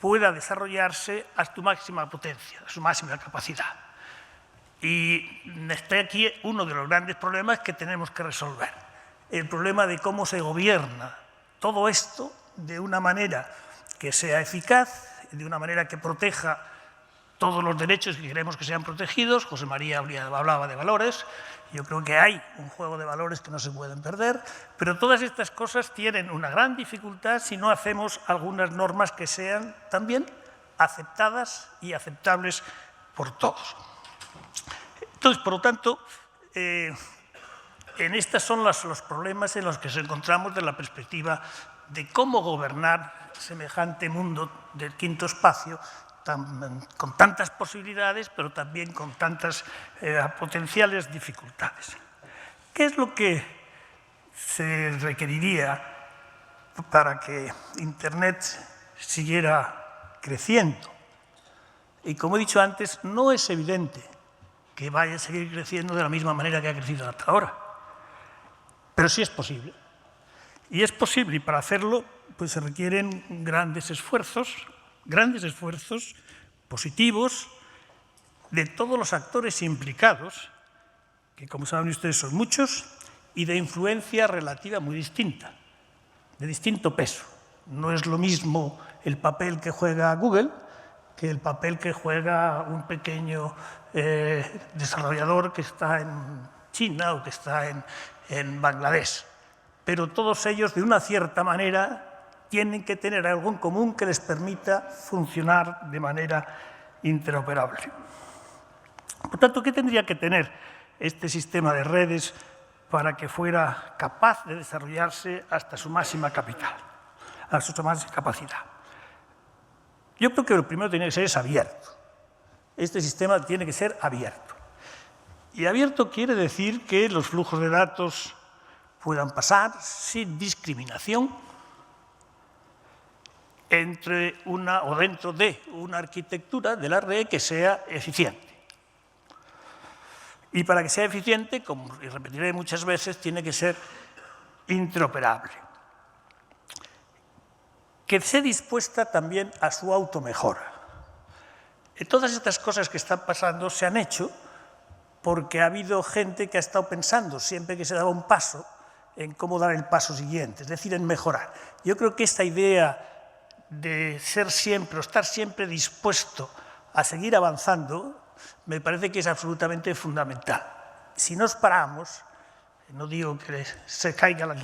pueda desarrollarse a su máxima potencia, a su máxima capacidad. Y está aquí uno de los grandes problemas que tenemos que resolver, el problema de cómo se gobierna todo esto de una manera que sea eficaz, de una manera que proteja todos los derechos que queremos que sean protegidos. José María hablaba de valores. Yo creo que hay un juego de valores que no se pueden perder, pero todas estas cosas tienen una gran dificultad si no hacemos algunas normas que sean también aceptadas y aceptables por todos. Entonces, por lo tanto, en estos son los problemas en los que nos encontramos desde la perspectiva de cómo gobernar semejante mundo del quinto espacio, con tantas posibilidades, pero también con tantas potenciales dificultades. ¿Qué es lo que se requeriría para que Internet siguiera creciendo? Y como he dicho antes, no es evidente que vaya a seguir creciendo de la misma manera que ha crecido hasta ahora, pero sí es posible. Y es posible, y para hacerlo pues se requieren grandes esfuerzos positivos de todos los actores implicados, que como saben ustedes son muchos, y de influencia relativa muy distinta, de distinto peso. No es lo mismo el papel que juega Google que el papel que juega un pequeño desarrollador que está en China o que está en Bangladesh. Pero todos ellos, de una cierta manera, tienen que tener algo en común que les permita funcionar de manera interoperable. Por tanto, ¿qué tendría que tener este sistema de redes para que fuera capaz de desarrollarse hasta su máxima capacidad? Yo creo que lo primero que tiene que ser es abierto. Este sistema tiene que ser abierto. Y abierto quiere decir que los flujos de datos puedan pasar sin discriminación dentro de una arquitectura de la red que sea eficiente. Y para que sea eficiente, como repetiré muchas veces, tiene que ser interoperable. Que esté dispuesta también a su automejora. Todas estas cosas que están pasando se han hecho porque ha habido gente que ha estado pensando, siempre que se daba un paso, en cómo dar el paso siguiente, es decir, en mejorar. Yo creo que esta idea de ser siempre o estar siempre dispuesto a seguir avanzando me parece que es absolutamente fundamental. Si nos paramos, no digo que se caiga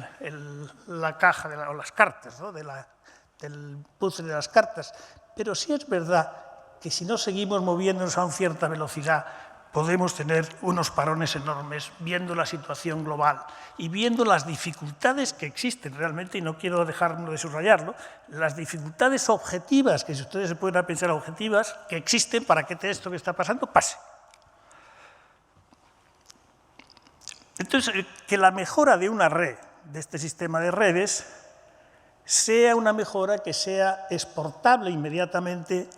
la caja o las cartas, ¿no? del puzzle de las cartas, pero sí es verdad que si no seguimos moviéndonos a una cierta velocidad podemos tener unos parones enormes viendo la situación global y viendo las dificultades que existen realmente, y no quiero dejarme de subrayarlo, las dificultades objetivas, que si ustedes se pueden pensar objetivas, que existen para que esto que está pasando pase. Entonces, que la mejora de una red, de este sistema de redes, sea una mejora que sea exportable inmediatamente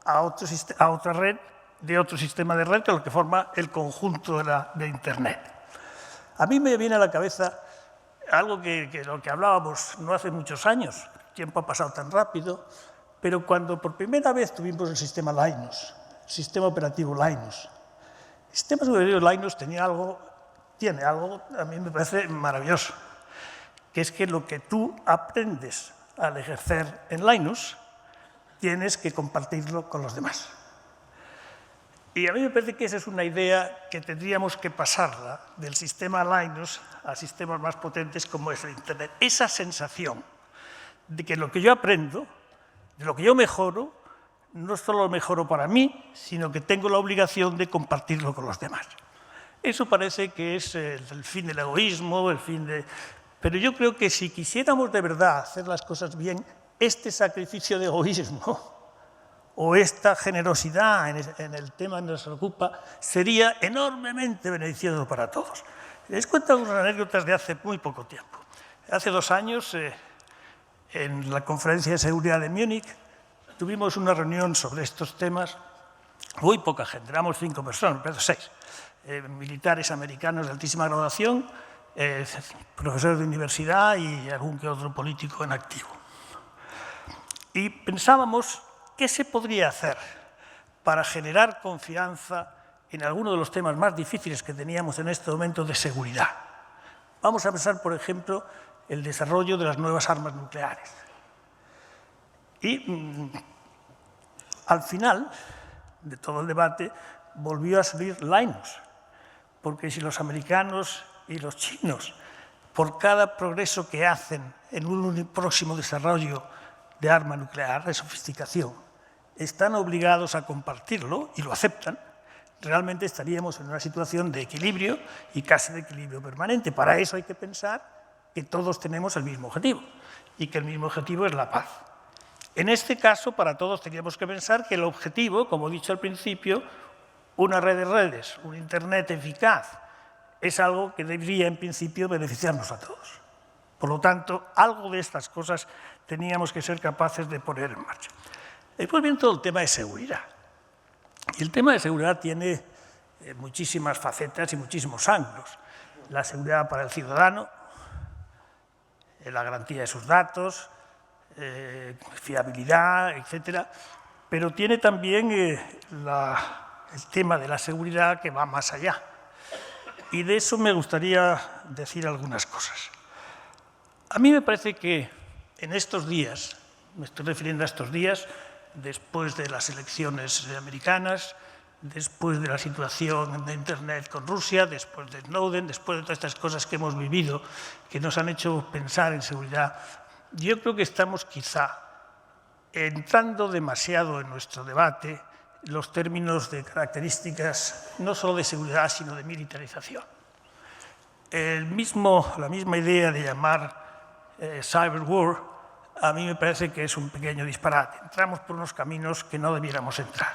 a otra red, de otro sistema de red, que es lo que forma el conjunto de Internet. A mí me viene a la cabeza algo que lo que hablábamos no hace muchos años, el tiempo ha pasado tan rápido, pero cuando por primera vez tuvimos el sistema Linux, el sistema operativo Linux. El sistema operativo Linux tiene algo, a mí me parece maravilloso, que es que lo que tú aprendes al ejercer en Linux, tienes que compartirlo con los demás. Y a mí me parece que esa es una idea que tendríamos que pasarla del sistema Linux a sistemas más potentes como es el Internet. Esa sensación de que lo que yo aprendo, de lo que yo mejoro, no solo lo mejoro para mí, sino que tengo la obligación de compartirlo con los demás. Eso parece que es el fin del egoísmo, pero yo creo que si quisiéramos de verdad hacer las cosas bien, este sacrificio de egoísmo o esta generosidad en el tema que nos ocupa sería enormemente beneficioso para todos. Les cuento unas anécdotas de hace muy poco tiempo. Hace 2 años, en la Conferencia de Seguridad de Múnich, tuvimos una reunión sobre estos temas, muy poca gente, éramos 5 personas, pero 6, militares americanos de altísima graduación, profesores de universidad y algún que otro político en activo. Y pensábamos qué se podría hacer para generar confianza en algunos de los temas más difíciles que teníamos en este momento de seguridad. Vamos a pensar, por ejemplo, el desarrollo de las nuevas armas nucleares. Y al final de todo el debate volvió a salir Linux, porque si los americanos y los chinos, por cada progreso que hacen en un próximo desarrollo de arma nuclear, de sofisticación, están obligados a compartirlo y lo aceptan, realmente estaríamos en una situación de equilibrio y casi de equilibrio permanente. Para eso hay que pensar que todos tenemos el mismo objetivo y que el mismo objetivo es la paz. En este caso, para todos teníamos que pensar que el objetivo, como he dicho al principio, una red de redes, un Internet eficaz, es algo que debería en principio beneficiarnos a todos. Por lo tanto, algo de estas cosas teníamos que ser capaces de poner en marcha. Después viene todo el tema de seguridad. Y el tema de seguridad tiene muchísimas facetas y muchísimos ángulos. La seguridad para el ciudadano, la garantía de sus datos, fiabilidad, etc. Pero tiene también el tema de la seguridad que va más allá. Y de eso me gustaría decir algunas cosas. A mí me parece que en estos días, me estoy refiriendo a estos días, después de las elecciones americanas, después de la situación de Internet con Rusia, después de Snowden, después de todas estas cosas que hemos vivido, que nos han hecho pensar en seguridad, yo creo que estamos quizá entrando demasiado en nuestro debate los términos de características no solo de seguridad, sino de militarización. La misma idea de llamar cyber war, a mí me parece que es un pequeño disparate. Entramos por unos caminos que no debiéramos entrar.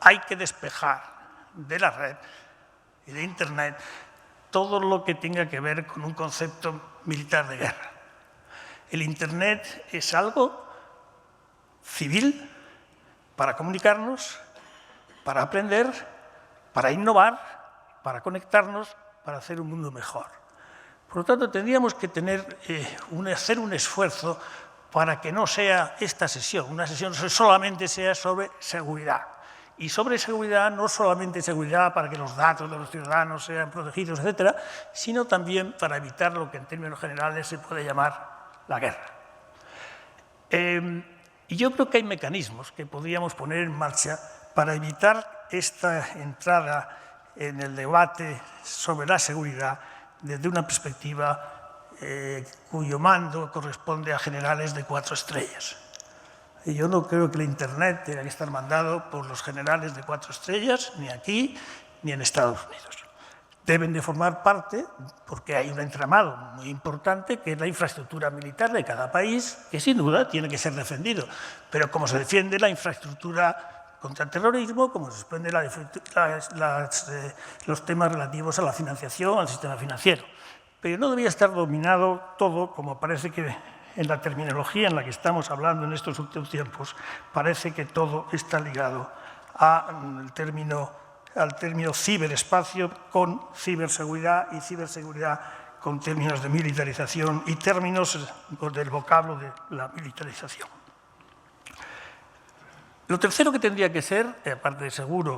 Hay que despejar de la red y de Internet todo lo que tenga que ver con un concepto militar de guerra. El Internet es algo civil para comunicarnos, para aprender, para innovar, para conectarnos, para hacer un mundo mejor. Por lo tanto, tendríamos que hacer un esfuerzo para que no sea esta sesión, una sesión solamente sea sobre seguridad Y sobre seguridad, no solamente seguridad para que los datos de los ciudadanos sean protegidos, etcétera, sino también para evitar lo que en términos generales se puede llamar la guerra. Y yo creo que hay mecanismos que podríamos poner en marcha para evitar esta entrada en el debate sobre la seguridad desde una perspectiva cuyo mando corresponde a generales de 4 estrellas. Y yo no creo que el Internet tenga que estar mandado por los generales de 4 estrellas, ni aquí, ni en Estados Unidos. Deben de formar parte, porque hay un entramado muy importante, que es la infraestructura militar de cada país, que sin duda tiene que ser defendido. Pero como se defiende la infraestructura contra el terrorismo, como se defiende los temas relativos a la financiación, al sistema financiero. Pero no debería estar dominado todo, como parece que en la terminología en la que estamos hablando en estos últimos tiempos, parece que todo está ligado al término ciberespacio con ciberseguridad y ciberseguridad con términos de militarización y términos del vocablo de la militarización. Lo tercero que tendría que ser, aparte de seguro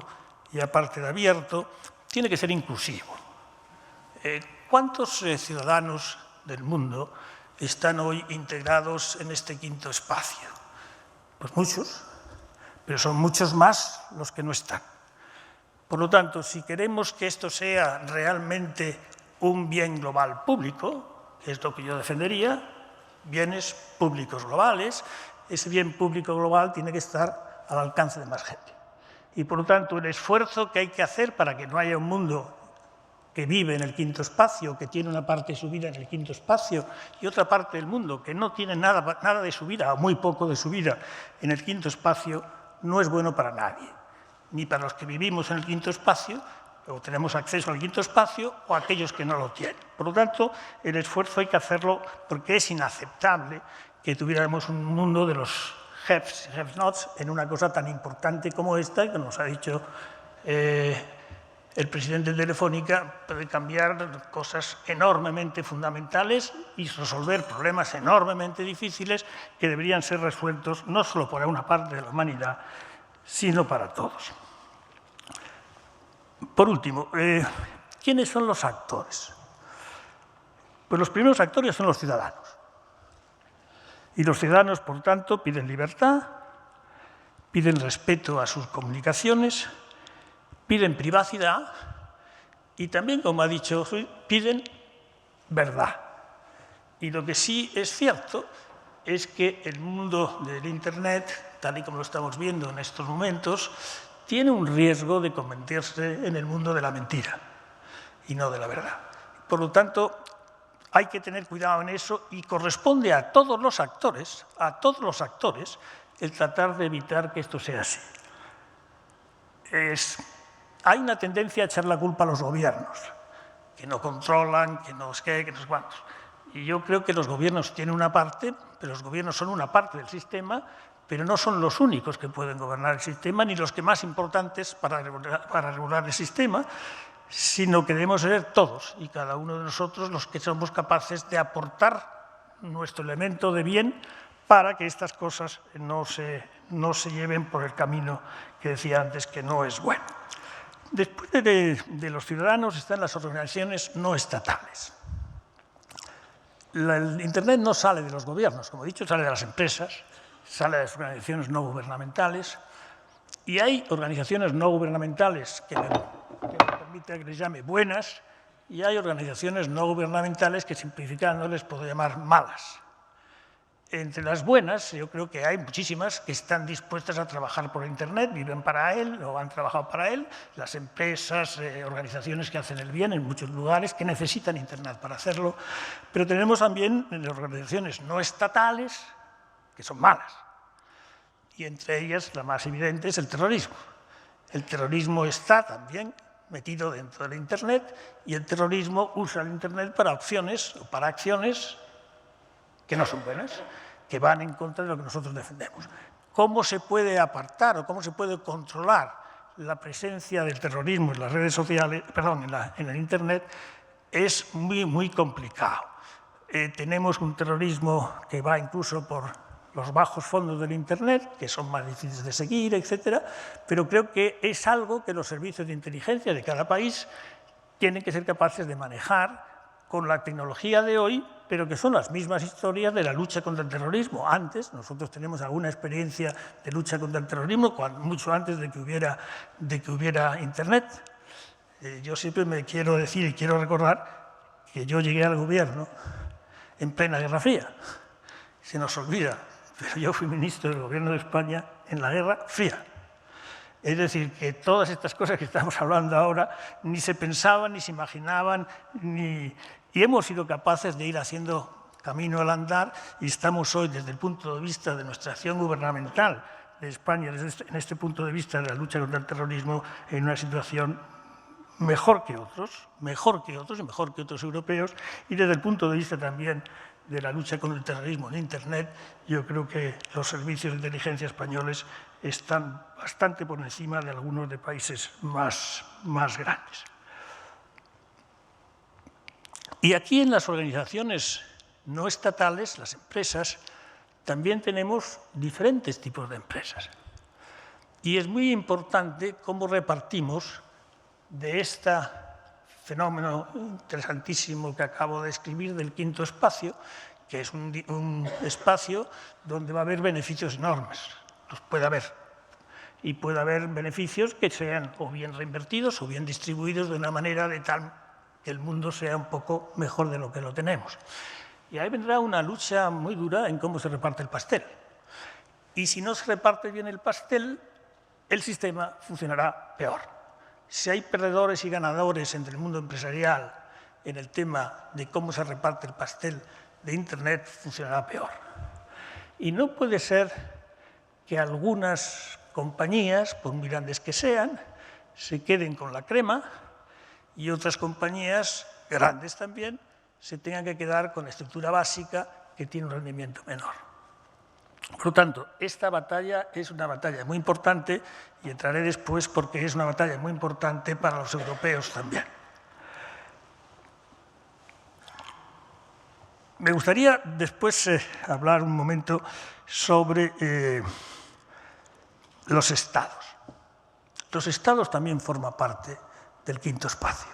y aparte de abierto, tiene que ser inclusivo. ¿Cuántos ciudadanos del mundo están hoy integrados en este quinto espacio? Pues muchos, pero son muchos más los que no están. Por lo tanto, si queremos que esto sea realmente un bien global público, que es lo que yo defendería, bienes públicos globales, ese bien público global tiene que estar al alcance de más gente. Y por lo tanto, el esfuerzo que hay que hacer para que no haya un mundo que vive en el quinto espacio, que tiene una parte de su vida en el quinto espacio y otra parte del mundo que no tiene nada de su vida o muy poco de su vida en el quinto espacio, no es bueno para nadie, ni para los que vivimos en el quinto espacio o tenemos acceso al quinto espacio o aquellos que no lo tienen. Por lo tanto, el esfuerzo hay que hacerlo porque es inaceptable que tuviéramos un mundo de los haves y have-nots en una cosa tan importante como esta, que nos ha dicho el presidente de Telefónica, puede cambiar cosas enormemente fundamentales y resolver problemas enormemente difíciles que deberían ser resueltos no solo por una parte de la humanidad, sino para todos. Por último, ¿quiénes son los actores? Pues los primeros actores son los ciudadanos. Y los ciudadanos, por tanto, piden libertad, piden respeto a sus comunicaciones, piden privacidad y también, como ha dicho, piden verdad. Y lo que sí es cierto es que el mundo del Internet, tal y como lo estamos viendo en estos momentos, tiene un riesgo de convertirse en el mundo de la mentira y no de la verdad. Por lo tanto, hay que tener cuidado en eso y corresponde a todos los actores, el tratar de evitar que esto sea así. Hay una tendencia a echar la culpa a los gobiernos, que no controlan, que no sé qué, que no sé cuántos. Y yo creo que los gobiernos tienen una parte, pero los gobiernos son una parte del sistema, pero no son los únicos que pueden gobernar el sistema, ni los que más importantes para regular el sistema, sino que debemos ser todos y cada uno de nosotros los que somos capaces de aportar nuestro elemento de bien para que estas cosas no se lleven por el camino que decía antes que no es bueno. Después de los ciudadanos están las organizaciones no estatales. El Internet no sale de los gobiernos, como he dicho, sale de las empresas, sale de las organizaciones no gubernamentales, y hay organizaciones no gubernamentales que me permiten que les llame buenas, y hay organizaciones no gubernamentales que, simplificando, les puedo llamar malas. Entre las buenas, yo creo que hay muchísimas que están dispuestas a trabajar por Internet, viven para él o han trabajado para él, las empresas, organizaciones que hacen el bien en muchos lugares, que necesitan Internet para hacerlo, pero tenemos también organizaciones no estatales que son malas, y entre ellas la más evidente es el terrorismo. El terrorismo está también metido dentro de Internet y el terrorismo usa el Internet para opciones o para acciones que no son buenas, que van en contra de lo que nosotros defendemos. ¿Cómo se puede apartar o cómo se puede controlar la presencia del terrorismo en las redes sociales, en el Internet? Es muy, muy complicado. Tenemos un terrorismo que va incluso por los bajos fondos del Internet, que son más difíciles de seguir, etcétera, pero creo que es algo que los servicios de inteligencia de cada país tienen que ser capaces de manejar con la tecnología de hoy, pero que son las mismas historias de la lucha contra el terrorismo. Antes, nosotros tenemos alguna experiencia de lucha contra el terrorismo, mucho antes de que hubiera Internet. Yo siempre me quiero decir y quiero recordar que yo llegué al gobierno en plena Guerra Fría. Se nos olvida, pero yo fui ministro del Gobierno de España en la Guerra Fría. Es decir, que todas estas cosas que estamos hablando ahora ni se pensaban, ni se imaginaban, y hemos sido capaces de ir haciendo camino al andar y estamos hoy, desde el punto de vista de nuestra acción gubernamental de España, en este punto de vista de la lucha contra el terrorismo, en una situación mejor que otros y mejor que otros europeos, y desde el punto de vista también de la lucha contra el terrorismo en Internet, yo creo que los servicios de inteligencia españoles están bastante por encima de algunos de países más grandes. Y aquí en las organizaciones no estatales, las empresas, también tenemos diferentes tipos de empresas. Y es muy importante cómo repartimos de este fenómeno interesantísimo que acabo de describir del quinto espacio, que es un espacio donde va a haber beneficios enormes. Los puede haber. Y puede haber beneficios que sean o bien reinvertidos o bien distribuidos de una manera de tal que el mundo sea un poco mejor de lo que lo tenemos. Y ahí vendrá una lucha muy dura en cómo se reparte el pastel. Y si no se reparte bien el pastel, el sistema funcionará peor. Si hay perdedores y ganadores entre el mundo empresarial en el tema de cómo se reparte el pastel de Internet, funcionará peor. Y no puede ser que algunas compañías, por muy grandes que sean, se queden con la crema y otras compañías, grandes también, se tengan que quedar con la estructura básica que tiene un rendimiento menor. Por lo tanto, esta batalla es una batalla muy importante y entraré después porque es una batalla muy importante para los europeos también. Me gustaría después hablar un momento sobre los estados. Los estados también forman parte del quinto espacio.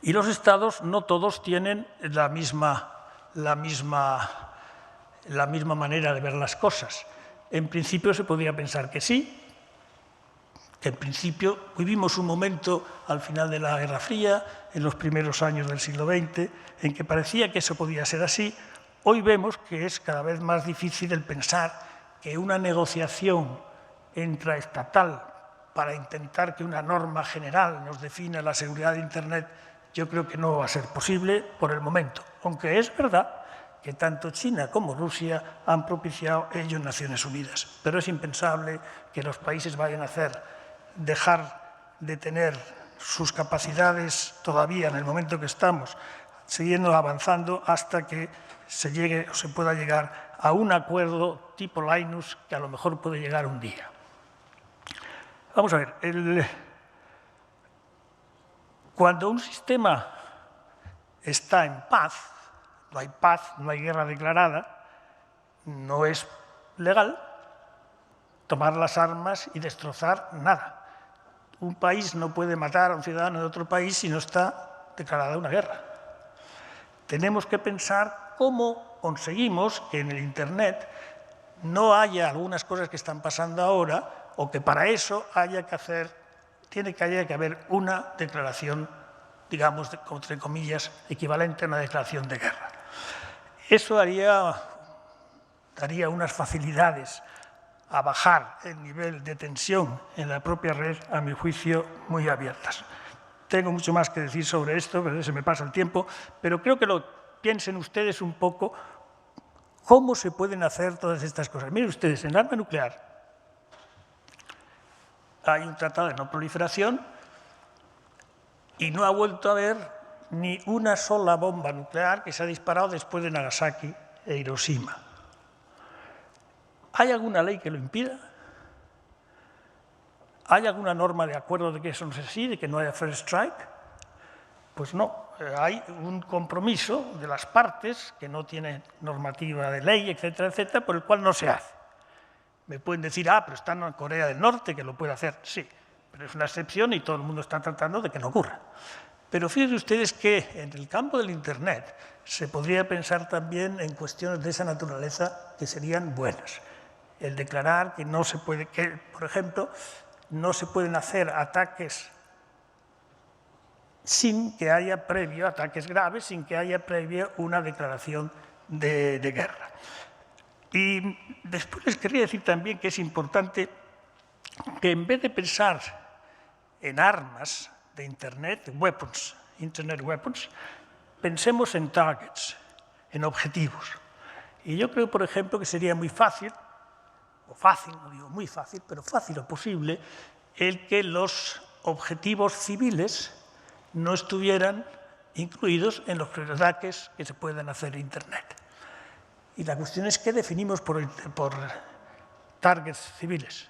Y los estados no todos tienen la misma manera de ver las cosas. En principio se podría pensar que sí, que en principio vivimos un momento al final de la Guerra Fría, en los primeros años del siglo XX, en que parecía que eso podía ser así. Hoy vemos que es cada vez más difícil el pensar que una negociación intraestatal para intentar que una norma general nos defina la seguridad de Internet, yo creo que no va a ser posible por el momento, aunque es verdad que tanto China como Rusia han propiciado ello en Naciones Unidas. Pero es impensable que los países vayan a dejar de tener sus capacidades todavía en el momento que estamos, siguiendo avanzando hasta que se llegue o se pueda llegar a un acuerdo tipo Linus que a lo mejor puede llegar un día. Vamos a ver, cuando un sistema está en paz, no hay guerra declarada, no es legal tomar las armas y destrozar nada. Un país no puede matar a un ciudadano de otro país si no está declarada una guerra. Tenemos que pensar cómo conseguimos que en el Internet no haya algunas cosas que están pasando ahora o que para eso tiene que haber una declaración, digamos, entre comillas, equivalente a una declaración de guerra. Eso daría unas facilidades a bajar el nivel de tensión en la propia red, a mi juicio, muy abiertas. Tengo mucho más que decir sobre esto, pero se me pasa el tiempo, pero creo que lo piensen ustedes un poco cómo se pueden hacer todas estas cosas. Miren ustedes, en el arma nuclear hay un tratado de no proliferación y no ha vuelto a haber ni una sola bomba nuclear que se ha disparado después de Nagasaki e Hiroshima. ¿Hay alguna ley que lo impida? ¿Hay alguna norma de acuerdo de que eso no es así, de que no haya first strike? Pues no. hay un compromiso de las partes que no tiene normativa de ley, etcétera, etcétera, por el cual no se hace. Me pueden decir, pero está en Corea del Norte que lo puede hacer. Sí, pero es una excepción y todo el mundo está tratando de que no ocurra. Pero fíjense ustedes que en el campo del Internet se podría pensar también en cuestiones de esa naturaleza que serían buenas. El declarar que no se puede, que, por ejemplo, no se pueden hacer ataques sin que haya previo, ataques graves, sin que haya previo una declaración de guerra. Y después les querría decir también que es importante que en vez de pensar en armas de Internet, Internet weapons, pensemos en targets, en objetivos. Y yo creo, por ejemplo, que sería muy fácil, no digo muy fácil, pero fácil o posible, el que los objetivos civiles no estuvieran incluidos en los ataques que se puedan hacer en Internet. Y la cuestión es qué definimos por targets civiles.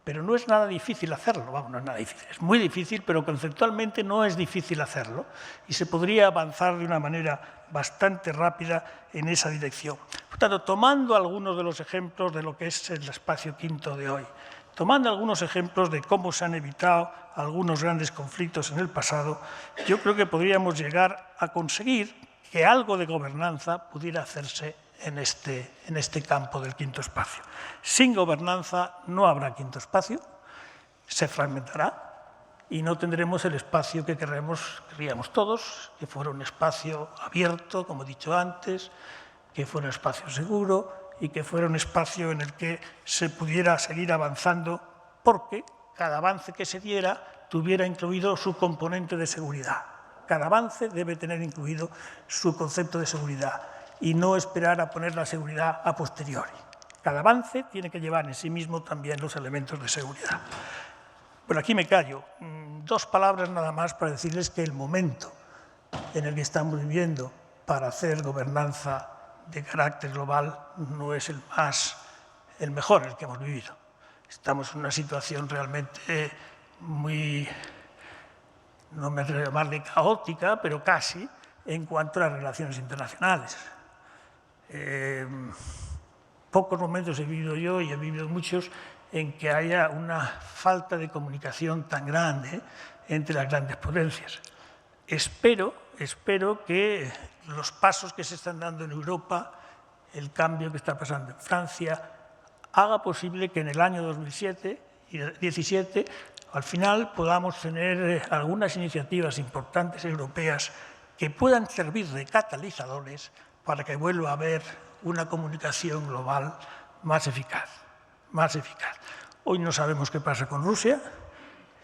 Pero no es nada difícil hacerlo, vamos, no es nada difícil, es muy difícil, pero conceptualmente no es difícil hacerlo y se podría avanzar de una manera bastante rápida en esa dirección. Por tanto, tomando algunos de los ejemplos de lo que es el espacio quinto de hoy, tomando algunos ejemplos de cómo se han evitado algunos grandes conflictos en el pasado, yo creo que podríamos llegar a conseguir que algo de gobernanza pudiera hacerse en este campo del quinto espacio. Sin gobernanza no habrá quinto espacio, se fragmentará y no tendremos el espacio que querríamos todos, que fuera un espacio abierto, como he dicho antes, que fuera un espacio seguro y que fuera un espacio en el que se pudiera seguir avanzando porque cada avance que se diera tuviera incluido su componente de seguridad. Cada avance debe tener incluido su concepto de seguridad y no esperar a poner la seguridad a posteriori. Cada avance tiene que llevar en sí mismo también los elementos de seguridad. Bueno, aquí me callo. 2 palabras nada más para decirles que el momento en el que estamos viviendo para hacer gobernanza de carácter global no es el mejor el que hemos vivido. Estamos en una situación realmente muy, no me atrevo a llamarle caótica, pero casi, en cuanto a las relaciones internacionales. Pocos momentos he vivido yo, y he vivido muchos, en que haya una falta de comunicación tan grande entre las grandes potencias. Espero que los pasos que se están dando en Europa, el cambio que está pasando en Francia, haga posible que en el año 2017, al final, podamos tener algunas iniciativas importantes europeas que puedan servir de catalizadores para que vuelva a haber una comunicación global más eficaz. Hoy no sabemos qué pasa con Rusia.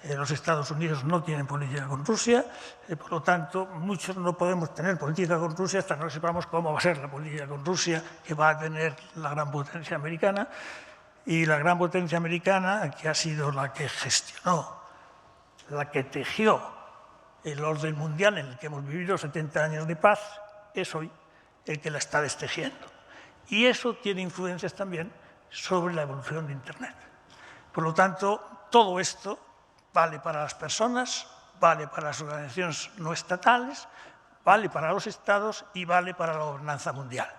Los Estados Unidos no tienen política con Rusia, por lo tanto, muchos no podemos tener política con Rusia hasta que no sepamos cómo va a ser la política con Rusia que va a tener la gran potencia americana. Y la gran potencia americana, que ha sido la que gestionó, la que tejió el orden mundial en el que hemos vivido 70 años de paz, es hoy el que la está destejiendo. Y eso tiene influencias también sobre la evolución de Internet. Por lo tanto, todo esto vale para las personas, vale para las organizaciones no estatales, vale para los estados y vale para la gobernanza mundial.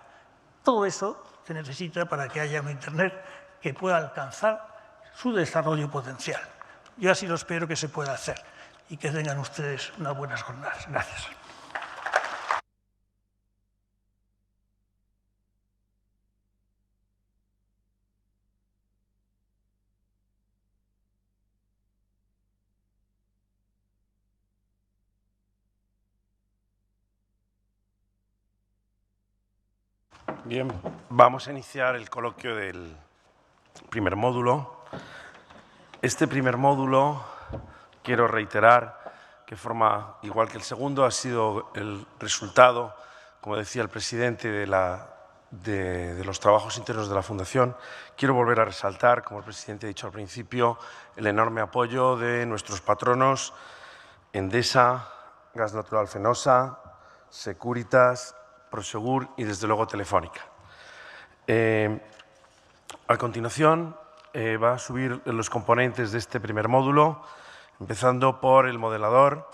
Todo eso se necesita para que haya un Internet que pueda alcanzar su desarrollo potencial. Yo así lo espero que se pueda hacer y que tengan ustedes unas buenas jornadas. Gracias.
Bien, vamos a iniciar el coloquio del primer módulo. Este primer módulo, quiero reiterar que forma, igual que el segundo, ha sido el resultado, como decía el presidente, de los trabajos internos de la Fundación. Quiero volver a resaltar, como el presidente ha dicho al principio, el enorme apoyo de nuestros patronos Endesa, Gas Natural Fenosa, Securitas, Prosegur y, desde luego, Telefónica. A continuación, va a subir los componentes de este primer módulo, empezando por el modelador,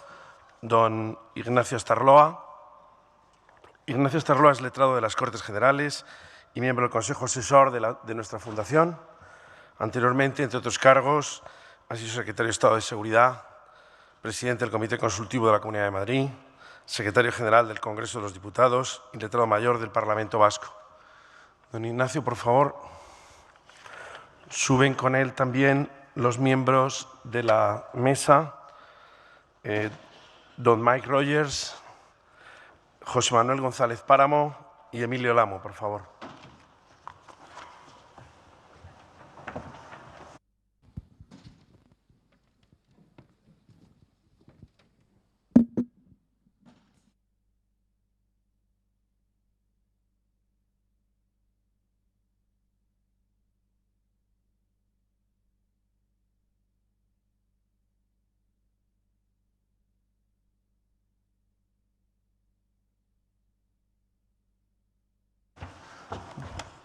don Ignacio Estarloa. Ignacio Estarloa es letrado de las Cortes Generales y miembro del Consejo Asesor de nuestra Fundación. Anteriormente, entre otros cargos, ha sido secretario de Estado de Seguridad, presidente del Comité Consultivo de la Comunidad de Madrid, secretario general del Congreso de los Diputados y letrado mayor del Parlamento Vasco. Don Ignacio, por favor, suben con él también los miembros de la mesa, don Mike Rogers, José Manuel González Páramo y Emilio Lamo, por favor.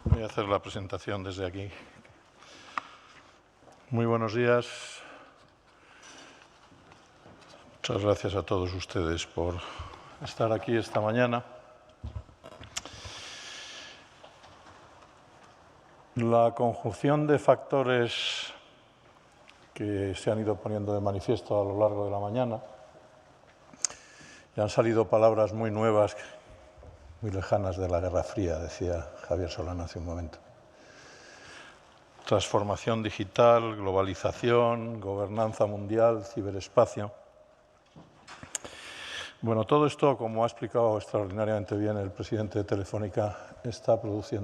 Voy a hacer la presentación desde aquí. Muy buenos días. Muchas gracias a todos ustedes por estar aquí esta mañana. La conjunción de factores que se han ido poniendo de manifiesto a lo largo de la mañana, y han salido palabras muy nuevas, muy lejanas de la Guerra Fría, decía Javier Solana hace un momento. Transformación digital, globalización, gobernanza mundial, ciberespacio. Bueno, todo esto, como ha explicado extraordinariamente bien el presidente de Telefónica, está produciendo